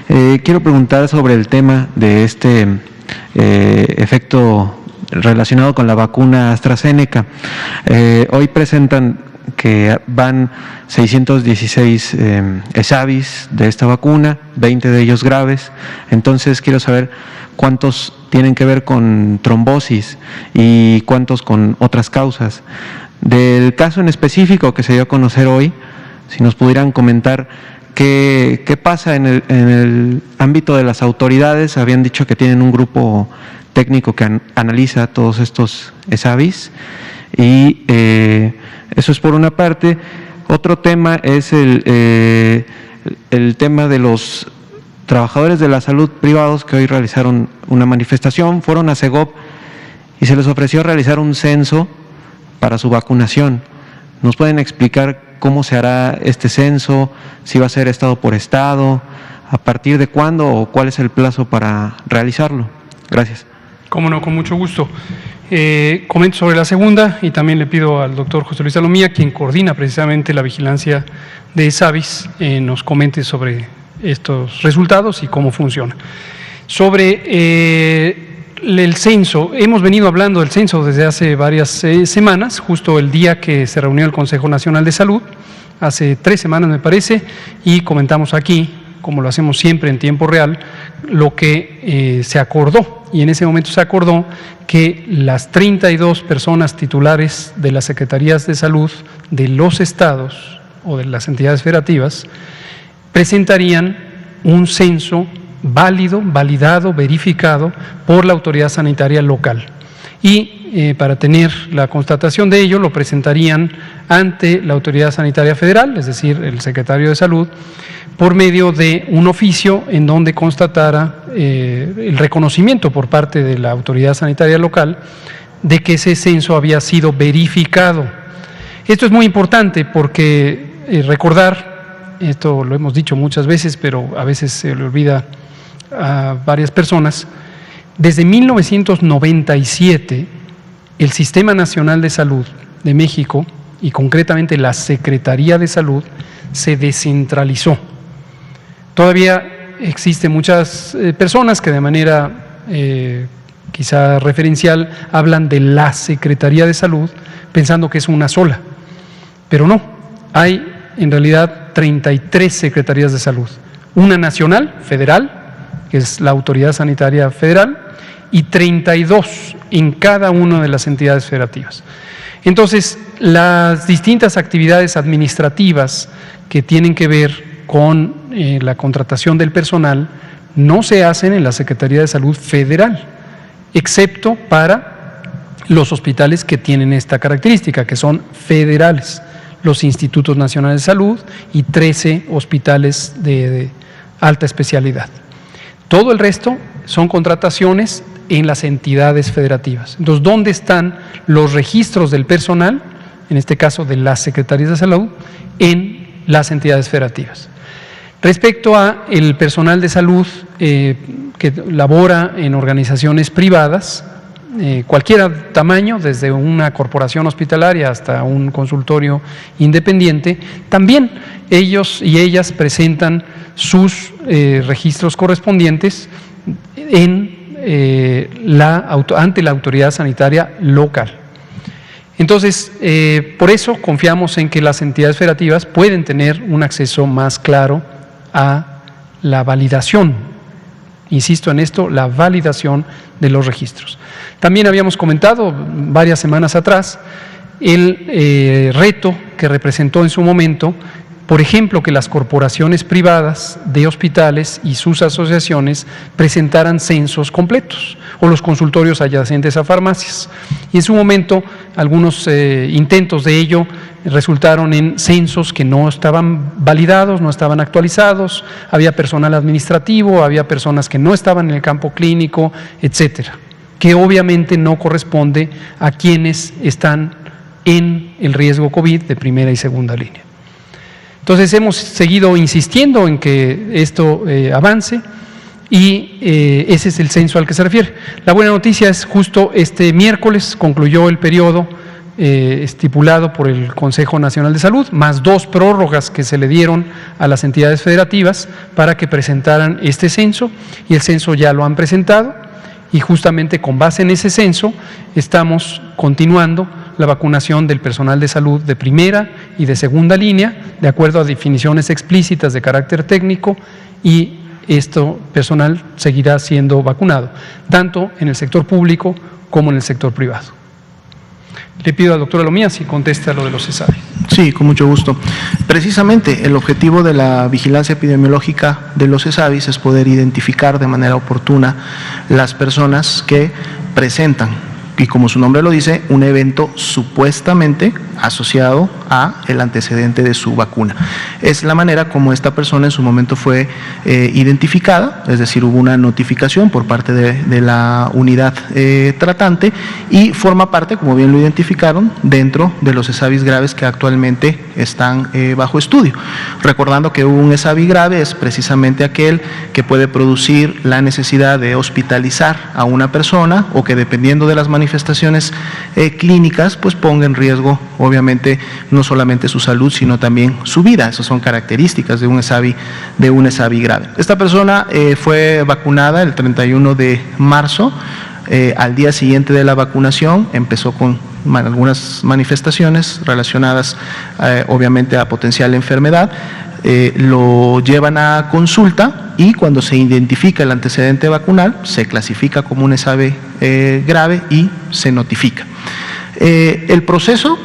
Quiero preguntar sobre el tema de este efecto relacionado con la vacuna AstraZeneca. Hoy presentan que van 616 ESAVIs de esta vacuna, 20 de ellos graves. Entonces quiero saber cuántos tienen que ver con trombosis y cuántos con otras causas. Del caso en específico que se dio a conocer hoy, si nos pudieran comentar qué pasa en el ámbito de las autoridades. Habían dicho que tienen un grupo técnico que analiza todos estos ESAVIs y eso es por una parte. Otro tema es el tema de los trabajadores de la salud privados que hoy realizaron una manifestación, fueron a Segov y se les ofreció realizar un censo para su vacunación. ¿Nos pueden explicar cómo se hará este censo? Si va a ser estado por estado, a partir de cuándo o cuál es el plazo para realizarlo. Gracias. Cómo no, con mucho gusto. Comento sobre la segunda y también le pido al doctor José Luis Salomía, quien coordina precisamente la vigilancia de ESAVIs, nos comente sobre estos resultados y cómo funciona. Sobre el censo, hemos venido hablando del censo desde hace varias semanas, justo el día que se reunió el Consejo Nacional de Salud, hace 3 semanas me parece, y comentamos aquí, como lo hacemos siempre en tiempo real, lo que se acordó. Y en ese momento se acordó que las 32 personas titulares de las Secretarías de Salud de los estados o de las entidades federativas presentarían un censo válido, validado, verificado por la autoridad sanitaria local. y para tener la constatación de ello lo presentarían ante la Autoridad Sanitaria Federal, es decir, el Secretario de Salud, por medio de un oficio en donde constatara el reconocimiento por parte de la Autoridad Sanitaria Local de que ese censo había sido verificado. Esto es muy importante porque recordar, esto lo hemos dicho muchas veces, pero a veces se le olvida a varias personas, desde 1997 el Sistema Nacional de Salud de México y concretamente la Secretaría de Salud se descentralizó. Todavía existen muchas personas que de manera quizá referencial hablan de la Secretaría de Salud pensando que es una sola, pero no, hay en realidad 33 Secretarías de Salud, una nacional, federal, que es la Autoridad Sanitaria Federal, y 32 en cada una de las entidades federativas. Entonces, las distintas actividades administrativas que tienen que ver con la contratación del personal no se hacen en la Secretaría de Salud Federal, excepto para los hospitales que tienen esta característica, que son federales, los Institutos Nacionales de Salud y 13 hospitales de alta especialidad. Todo el resto son contrataciones en las entidades federativas. Entonces, ¿dónde están los registros del personal, en este caso de las Secretarías de Salud, en las entidades federativas? Respecto a el personal de salud que labora en organizaciones privadas, cualquier tamaño, desde una corporación hospitalaria hasta un consultorio independiente, también ellos y ellas presentan sus registros correspondientes ante la autoridad sanitaria local. Entonces, por eso confiamos en que las entidades federativas pueden tener un acceso más claro a la validación, insisto en esto, la validación de los registros. También habíamos comentado varias semanas atrás el reto que representó en su momento, por ejemplo, que las corporaciones privadas de hospitales y sus asociaciones presentaran censos completos o los consultorios adyacentes a farmacias. Y en su momento algunos intentos de ello resultaron en censos que no estaban validados, no estaban actualizados, había personal administrativo, había personas que no estaban en el campo clínico, etcétera, que obviamente no corresponde a quienes están en el riesgo COVID de primera y segunda línea. Entonces hemos seguido insistiendo en que esto avance y ese es el censo al que se refiere. La buena noticia es justo este miércoles concluyó el periodo estipulado por el Consejo Nacional de Salud, más 2 prórrogas que se le dieron a las entidades federativas para que presentaran este censo, y el censo ya lo han presentado, y justamente con base en ese censo estamos continuando la vacunación del personal de salud de primera y de segunda línea, de acuerdo a definiciones explícitas de carácter técnico, y esto personal seguirá siendo vacunado, tanto en el sector público como en el sector privado. Le pido al doctor Alomía si contesta lo de los ESAVI. Sí, con mucho gusto. Precisamente el objetivo de la vigilancia epidemiológica de los ESAVIs es poder identificar de manera oportuna las personas que presentan, y como su nombre lo dice, un evento supuestamente asociado a el antecedente de su vacuna. Es la manera como esta persona en su momento fue identificada, es decir, hubo una notificación por parte de la unidad tratante y forma parte, como bien lo identificaron, dentro de los ESAVIs graves que actualmente están bajo estudio. Recordando que un ESAVI grave es precisamente aquel que puede producir la necesidad de hospitalizar a una persona o que, dependiendo de las manifestaciones clínicas, pues ponga en riesgo obviamente no solamente su salud sino también su vida. Esas son características de un ESAVI grave. Esta persona fue vacunada el 31 de marzo, al día siguiente de la vacunación empezó con algunas manifestaciones relacionadas obviamente a potencial enfermedad. Lo llevan a consulta y cuando se identifica el antecedente vacunal se clasifica como un ESAVI grave y se notifica. El proceso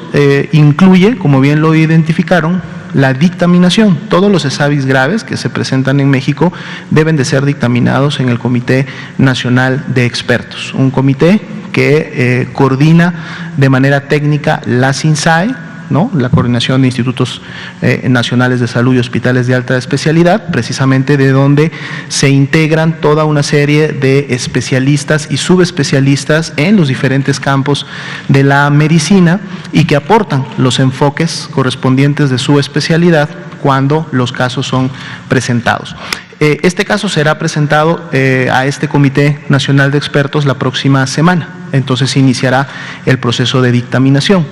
incluye, como bien lo identificaron, la dictaminación. Todos los ESAVIs graves que se presentan en México deben de ser dictaminados en el Comité Nacional de Expertos, un comité que coordina de manera técnica la SINSAE, ¿no? La Coordinación de Institutos Nacionales de Salud y Hospitales de Alta Especialidad, precisamente de donde se integran toda una serie de especialistas y subespecialistas en los diferentes campos de la medicina y que aportan los enfoques correspondientes de su especialidad cuando los casos son presentados. Este caso será presentado a este Comité Nacional de Expertos la próxima semana, entonces se iniciará el proceso de dictaminación.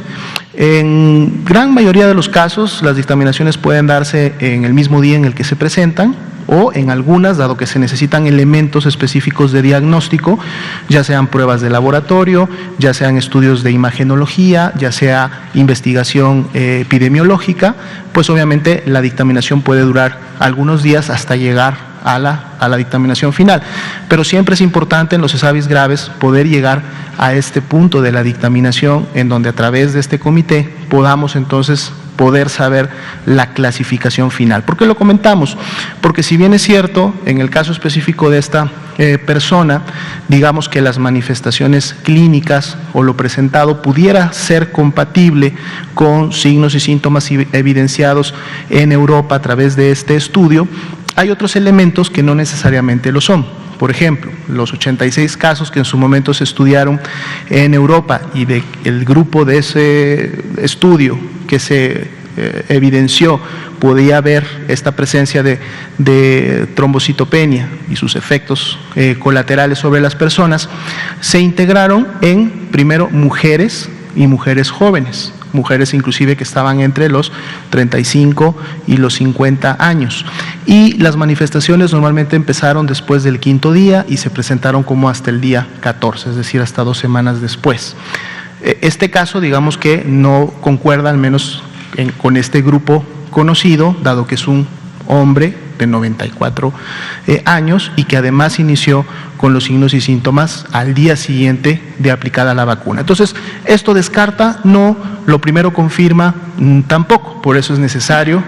En gran mayoría de los casos, las dictaminaciones pueden darse en el mismo día en el que se presentan, o en algunas, dado que se necesitan elementos específicos de diagnóstico, ya sean pruebas de laboratorio, ya sean estudios de imagenología, ya sea investigación epidemiológica, pues obviamente la dictaminación puede durar algunos días hasta llegar a la dictaminación final. Pero siempre es importante en los ESAVIS graves poder llegar a este punto de la dictaminación en donde a través de este comité podamos entonces poder saber la clasificación final. ¿Por qué lo comentamos? Porque si bien es cierto, en el caso específico de esta persona, digamos que las manifestaciones clínicas o lo presentado pudiera ser compatible con signos y síntomas evidenciados en Europa a través de este estudio, hay otros elementos que no necesariamente lo son. Por ejemplo, los 86 casos que en su momento se estudiaron en Europa y del grupo de ese estudio que se evidenció podía haber esta presencia de trombocitopenia y sus efectos colaterales sobre las personas, se integraron en, primero, mujeres y mujeres jóvenes, mujeres inclusive que estaban entre los 35 y los 50 años. Y las manifestaciones normalmente empezaron después del 5.º día y se presentaron como hasta el día 14, es decir, hasta 2 semanas después. Este caso, digamos que no concuerda al menos con este grupo conocido, dado que es un hombre de 94 años y que además inició con los signos y síntomas al día siguiente de aplicada la vacuna. Entonces, esto descarta, no, lo primero confirma tampoco, por eso es necesario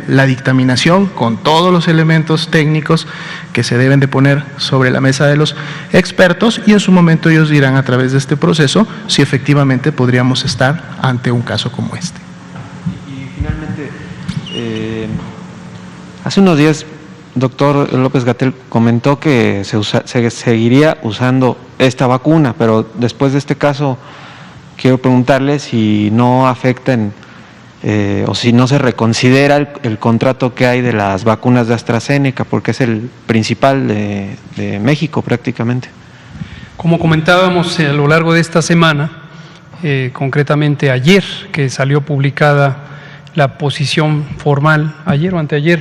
la dictaminación con todos los elementos técnicos que se deben de poner sobre la mesa de los expertos y en su momento ellos dirán a través de este proceso si efectivamente podríamos estar ante un caso como este. Y finalmente, hace unos días, doctor López-Gatell comentó que se seguiría usando esta vacuna, pero después de este caso quiero preguntarle si no afectan o si no se reconsidera el contrato que hay de las vacunas de AstraZeneca, porque es el principal de México prácticamente. Como comentábamos a lo largo de esta semana, concretamente ayer que salió publicada la posición formal, ayer o anteayer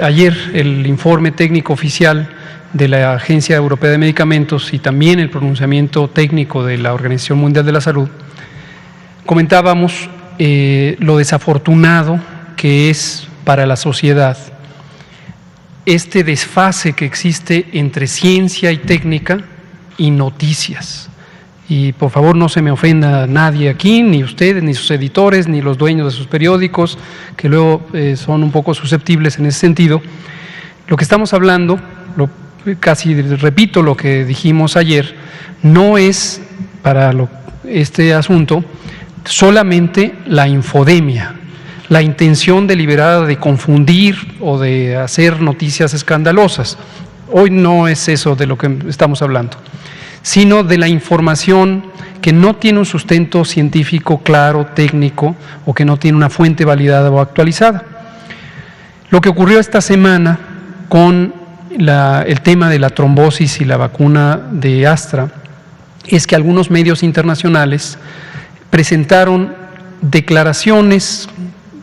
ayer el informe técnico oficial de la Agencia Europea de Medicamentos y también el pronunciamiento técnico de la Organización Mundial de la Salud, comentábamos lo desafortunado que es para la sociedad este desfase que existe entre ciencia y técnica y noticias. Y por favor no se me ofenda nadie aquí, ni ustedes, ni sus editores, ni los dueños de sus periódicos, que luego son un poco susceptibles en ese sentido. Lo que estamos hablando, casi repito lo que dijimos ayer, no es para este asunto solamente la infodemia, la intención deliberada de confundir o de hacer noticias escandalosas. Hoy no es eso de lo que estamos hablando, sino de la información que no tiene un sustento científico claro, técnico, o que no tiene una fuente validada o actualizada. Lo que ocurrió esta semana con el tema de la trombosis y la vacuna de Astra es que algunos medios internacionales presentaron declaraciones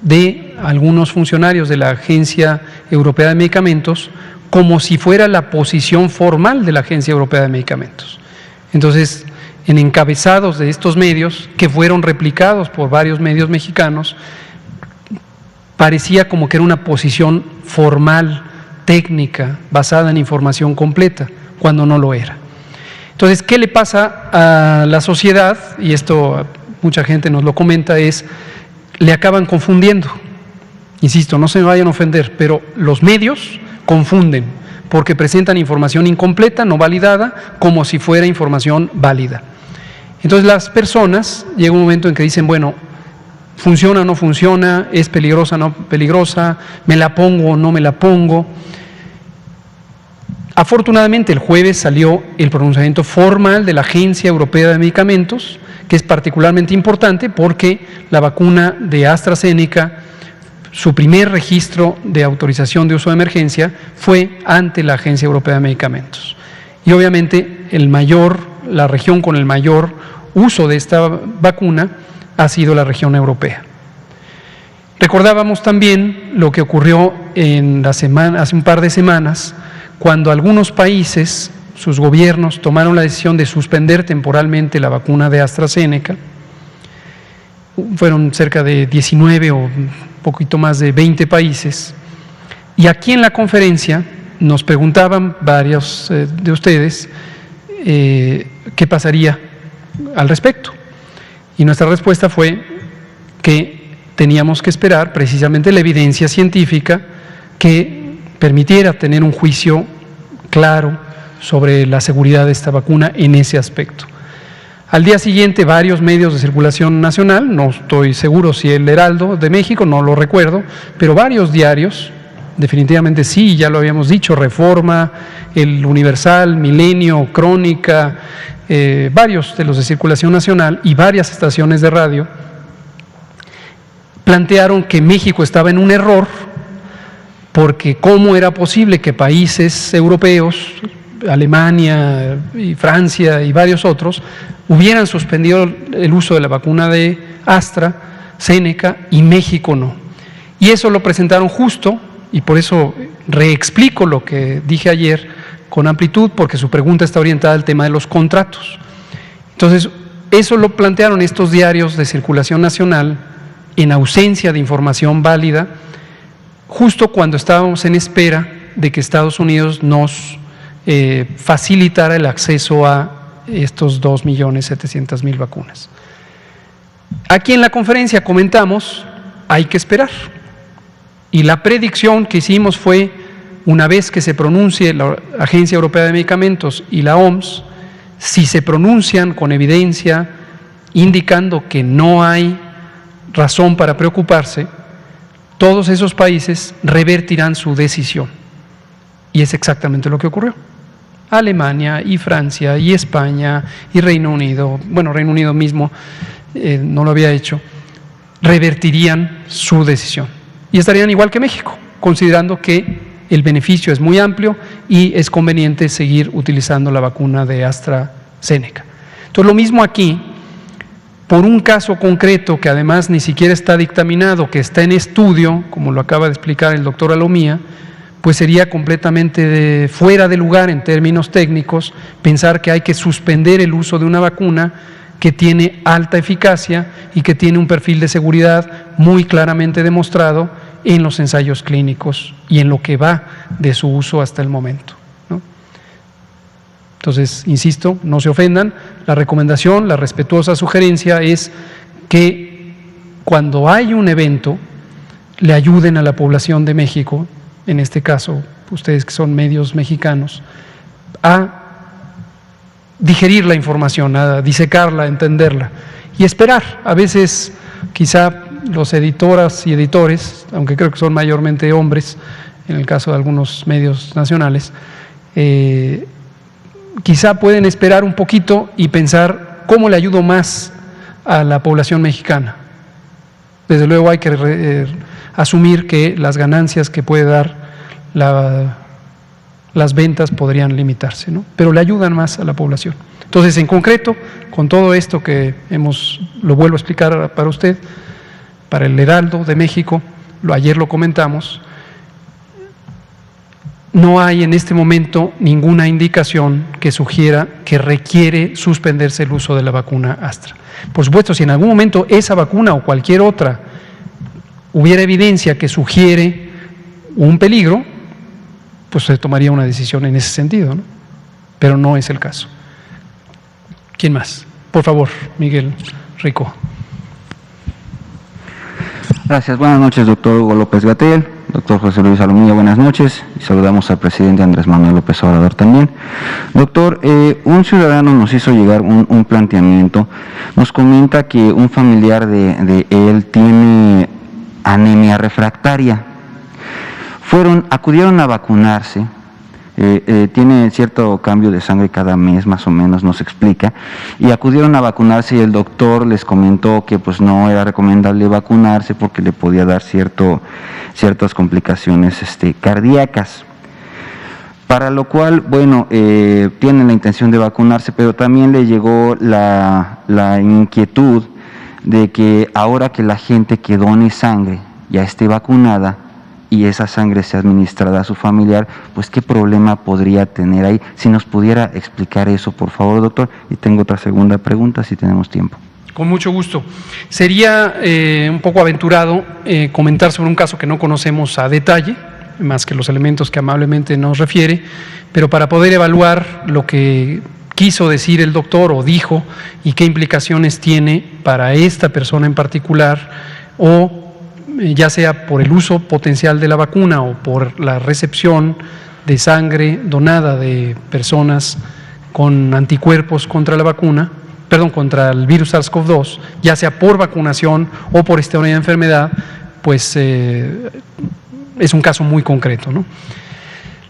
de algunos funcionarios de la Agencia Europea de Medicamentos como si fuera la posición formal de la Agencia Europea de Medicamentos. Entonces, en encabezados de estos medios, que fueron replicados por varios medios mexicanos, parecía como que era una posición formal, técnica, basada en información completa, cuando no lo era. Entonces, ¿qué le pasa a la sociedad? Y esto mucha gente nos lo comenta, le acaban confundiendo. Insisto, no se me vayan a ofender, pero los medios confunden, porque presentan información incompleta, no validada, como si fuera información válida. Entonces las personas, llega un momento en que dicen, bueno, ¿funciona o no funciona? ¿Es peligrosa o no peligrosa? ¿Me la pongo o no me la pongo? Afortunadamente el jueves salió el pronunciamiento formal de la Agencia Europea de Medicamentos, que es particularmente importante porque la vacuna de AstraZeneca, su primer registro de autorización de uso de emergencia fue ante la Agencia Europea de Medicamentos. Y obviamente la región con el mayor uso de esta vacuna ha sido la región europea. Recordábamos también lo que ocurrió hace un par de semanas, cuando algunos países, sus gobiernos, tomaron la decisión de suspender temporalmente la vacuna de AstraZeneca. Fueron cerca de 19 o un poquito más de 20 países. Y aquí en la conferencia nos preguntaban varios de ustedes qué pasaría al respecto. Y nuestra respuesta fue que teníamos que esperar precisamente la evidencia científica que permitiera tener un juicio claro sobre la seguridad de esta vacuna en ese aspecto. Al día siguiente, varios medios de circulación nacional, no estoy seguro si el Heraldo de México, no lo recuerdo, pero varios diarios, definitivamente sí, ya lo habíamos dicho, Reforma, El Universal, Milenio, Crónica, varios de los de circulación nacional y varias estaciones de radio, plantearon que México estaba en un error, porque cómo era posible que países europeos, Alemania y Francia y varios otros, hubieran suspendido el uso de la vacuna de AstraZeneca y México no. Y eso lo presentaron justo, y por eso reexplico lo que dije ayer con amplitud, porque su pregunta está orientada al tema de los contratos. Entonces, eso lo plantearon estos diarios de circulación nacional en ausencia de información válida, justo cuando estábamos en espera de que Estados Unidos nos facilitara el acceso a estos 2.700.000 vacunas. Aquí en la conferencia comentamos, hay que esperar. Y la predicción que hicimos fue, una vez que se pronuncie la Agencia Europea de Medicamentos y la OMS, si se pronuncian con evidencia indicando que no hay razón para preocuparse, todos esos países revertirán su decisión. Y es exactamente lo que ocurrió. Alemania y Francia y España y Reino Unido, bueno, Reino Unido mismo no lo había hecho, revertirían su decisión. Y estarían igual que México, considerando que el beneficio es muy amplio y es conveniente seguir utilizando la vacuna de AstraZeneca. Entonces, lo mismo aquí, por un caso concreto que además ni siquiera está dictaminado, que está en estudio, como lo acaba de explicar el doctor Alomía, pues sería completamente fuera de lugar en términos técnicos pensar que hay que suspender el uso de una vacuna que tiene alta eficacia y que tiene un perfil de seguridad muy claramente demostrado en los ensayos clínicos y en lo que va de su uso hasta el momento, ¿no? Entonces, insisto, no se ofendan, la recomendación, la respetuosa sugerencia es que cuando hay un evento le ayuden a la población de México, en este caso, ustedes que son medios mexicanos, a digerir la información, a disecarla, a entenderla y esperar. A veces, quizá los editoras y editores, aunque creo que son mayormente hombres, en el caso de algunos medios nacionales, quizá pueden esperar un poquito y pensar cómo le ayudo más a la población mexicana. Desde luego hay que asumir que las ganancias que puede dar las ventas podrían limitarse, ¿no? Pero le ayudan más a la población. Entonces, en concreto, con todo esto que lo vuelvo a explicar para usted, para el Heraldo de México, ayer lo comentamos, no hay en este momento ninguna indicación que sugiera que requiere suspenderse el uso de la vacuna Astra. Por supuesto, si en algún momento esa vacuna o cualquier otra hubiera evidencia que sugiere un peligro, pues se tomaría una decisión en ese sentido, ¿no? Pero no es el caso. ¿Quién más? Por favor, Miguel Rico. Gracias. Buenas noches, doctor Hugo López-Gatell. doctor José Luis Alomía, buenas noches, y saludamos al presidente Andrés Manuel López Obrador también. Doctor, un ciudadano nos hizo llegar un planteamiento, nos comenta que un familiar de él tiene anemia refractaria. Acudieron a vacunarse, tiene cierto cambio de sangre cada mes, más o menos nos explica, y acudieron a vacunarse y el doctor les comentó que pues no era recomendable vacunarse porque le podía dar ciertas complicaciones cardíacas. Para lo cual, bueno, tienen la intención de vacunarse, pero también le llegó la inquietud de que ahora que la gente que done sangre ya esté vacunada y esa sangre sea administrada a su familiar, pues qué problema podría tener ahí. Si nos pudiera explicar eso, por favor, doctor. Y tengo otra segunda pregunta, si tenemos tiempo. Con mucho gusto. Sería un poco aventurado comentar sobre un caso que no conocemos a detalle, más que los elementos que amablemente nos refiere, pero para poder evaluar lo que quiso decir el doctor o dijo y qué implicaciones tiene para esta persona en particular, o ya sea por el uso potencial de la vacuna o por la recepción de sangre donada de personas con anticuerpos contra la vacuna, contra el virus SARS-CoV-2, ya sea por vacunación o por esta enfermedad, pues es un caso muy concreto, ¿no?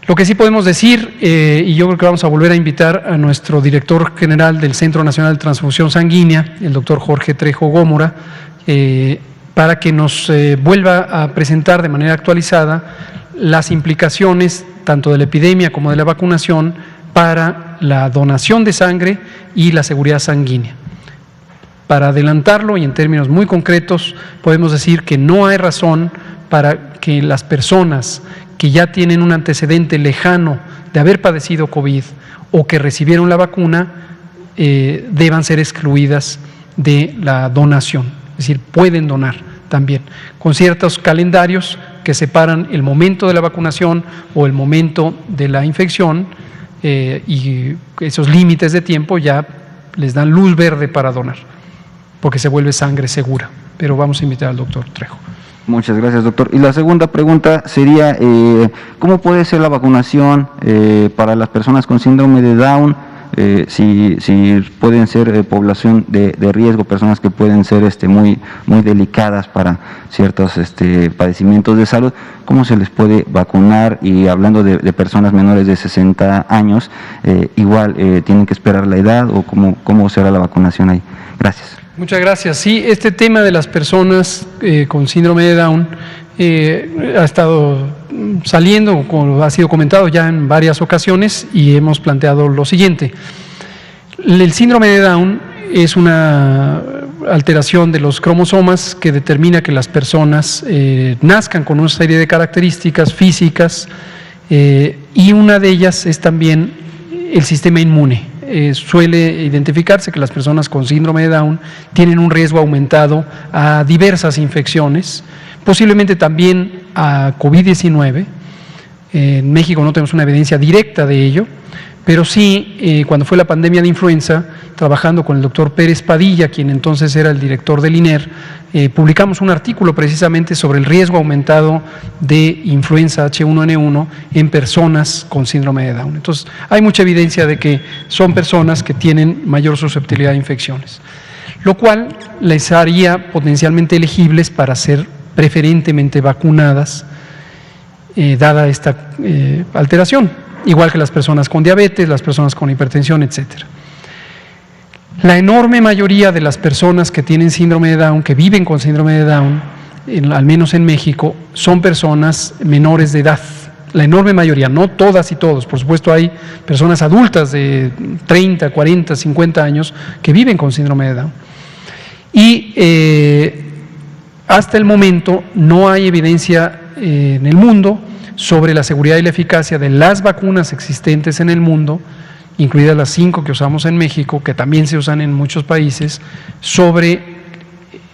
Lo que sí podemos decir, y yo creo que vamos a volver a invitar a nuestro director general del Centro Nacional de Transfusión Sanguínea, el doctor Jorge Trejo Gómora, para que nos vuelva a presentar de manera actualizada las implicaciones tanto de la epidemia como de la vacunación para la donación de sangre y la seguridad sanguínea. Para adelantarlo y en términos muy concretos, podemos decir que no hay razón para que las personas que ya tienen un antecedente lejano de haber padecido COVID o que recibieron la vacuna deban ser excluidas de la donación. Es decir, pueden donar también, con ciertos calendarios que separan el momento de la vacunación o el momento de la infección, y esos límites de tiempo ya les dan luz verde para donar, porque se vuelve sangre segura. Pero vamos a invitar al doctor Trejo. Muchas gracias, doctor. Y la segunda pregunta sería, ¿cómo puede ser la vacunación para las personas con síndrome de Down? Si pueden ser población de riesgo, personas que pueden ser muy delicadas para ciertos padecimientos de salud, ¿cómo se les puede vacunar? Y hablando de personas menores de 60 años, igual tienen que esperar la edad, o cómo será la vacunación ahí. Gracias. Muchas gracias. Sí, este tema de las personas con síndrome de Down ha estado saliendo, como ha sido comentado ya en varias ocasiones, y hemos planteado lo siguiente. El síndrome de Down es una alteración de los cromosomas que determina que las personas nazcan con una serie de características físicas, y una de ellas es también el sistema inmune. Suele identificarse que las personas con síndrome de Down tienen un riesgo aumentado a diversas infecciones, posiblemente también a COVID-19. En México no tenemos una evidencia directa de ello, pero sí, cuando fue la pandemia de influenza, trabajando con el doctor Pérez Padilla, quien entonces era el director del INER, publicamos un artículo precisamente sobre el riesgo aumentado de influenza H1N1 en personas con síndrome de Down. Entonces, hay mucha evidencia de que son personas que tienen mayor susceptibilidad a infecciones, lo cual les haría potencialmente elegibles para ser preferentemente vacunadas, dada esta alteración, igual que las personas con diabetes, las personas con hipertensión, etcétera. La enorme mayoría de las personas que tienen síndrome de Down, que viven con síndrome de Down, al menos en México, son personas menores de edad. La enorme mayoría, no todas y todos. Por supuesto, hay personas adultas de 30, 40, 50 años que viven con síndrome de Down. Y hasta el momento no hay evidencia en el mundo sobre la seguridad y la eficacia de las vacunas existentes en el mundo, incluidas las 5 que usamos en México, que también se usan en muchos países, sobre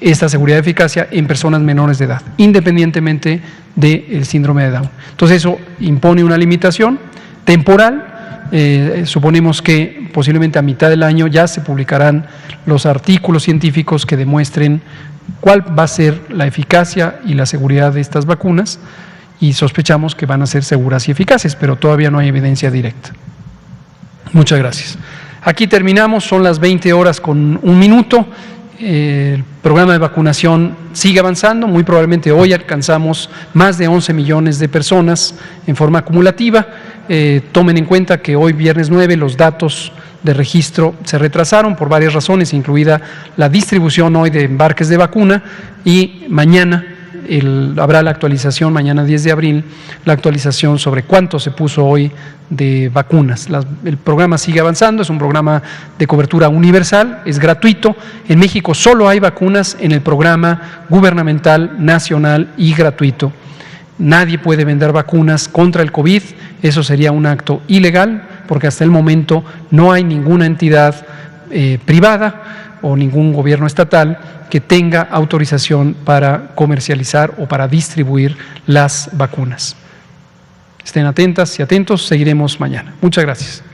esta seguridad y eficacia en personas menores de edad, independientemente del síndrome de Down. Entonces eso impone una limitación temporal. Suponemos que posiblemente a mitad del año ya se publicarán los artículos científicos que demuestren cuál va a ser la eficacia y la seguridad de estas vacunas, y sospechamos que van a ser seguras y eficaces, pero todavía no hay evidencia directa. Muchas gracias. Aquí terminamos, son las 20 horas con 1 minuto. El programa de vacunación sigue avanzando, muy probablemente hoy alcanzamos más de 11 millones de personas en forma acumulativa. Tomen en cuenta que hoy, viernes 9, los datos de registro se retrasaron por varias razones, incluida la distribución hoy de embarques de vacuna, y mañana habrá la actualización, mañana 10 de abril, la actualización sobre cuánto se puso hoy de vacunas. El programa sigue avanzando, es un programa de cobertura universal, es gratuito. En México solo hay vacunas en el programa gubernamental, nacional y gratuito. Nadie puede vender vacunas contra el COVID, eso sería un acto ilegal, porque hasta el momento no hay ninguna entidad privada o ningún gobierno estatal que tenga autorización para comercializar o para distribuir las vacunas. Estén atentas y atentos, seguiremos mañana. Muchas gracias.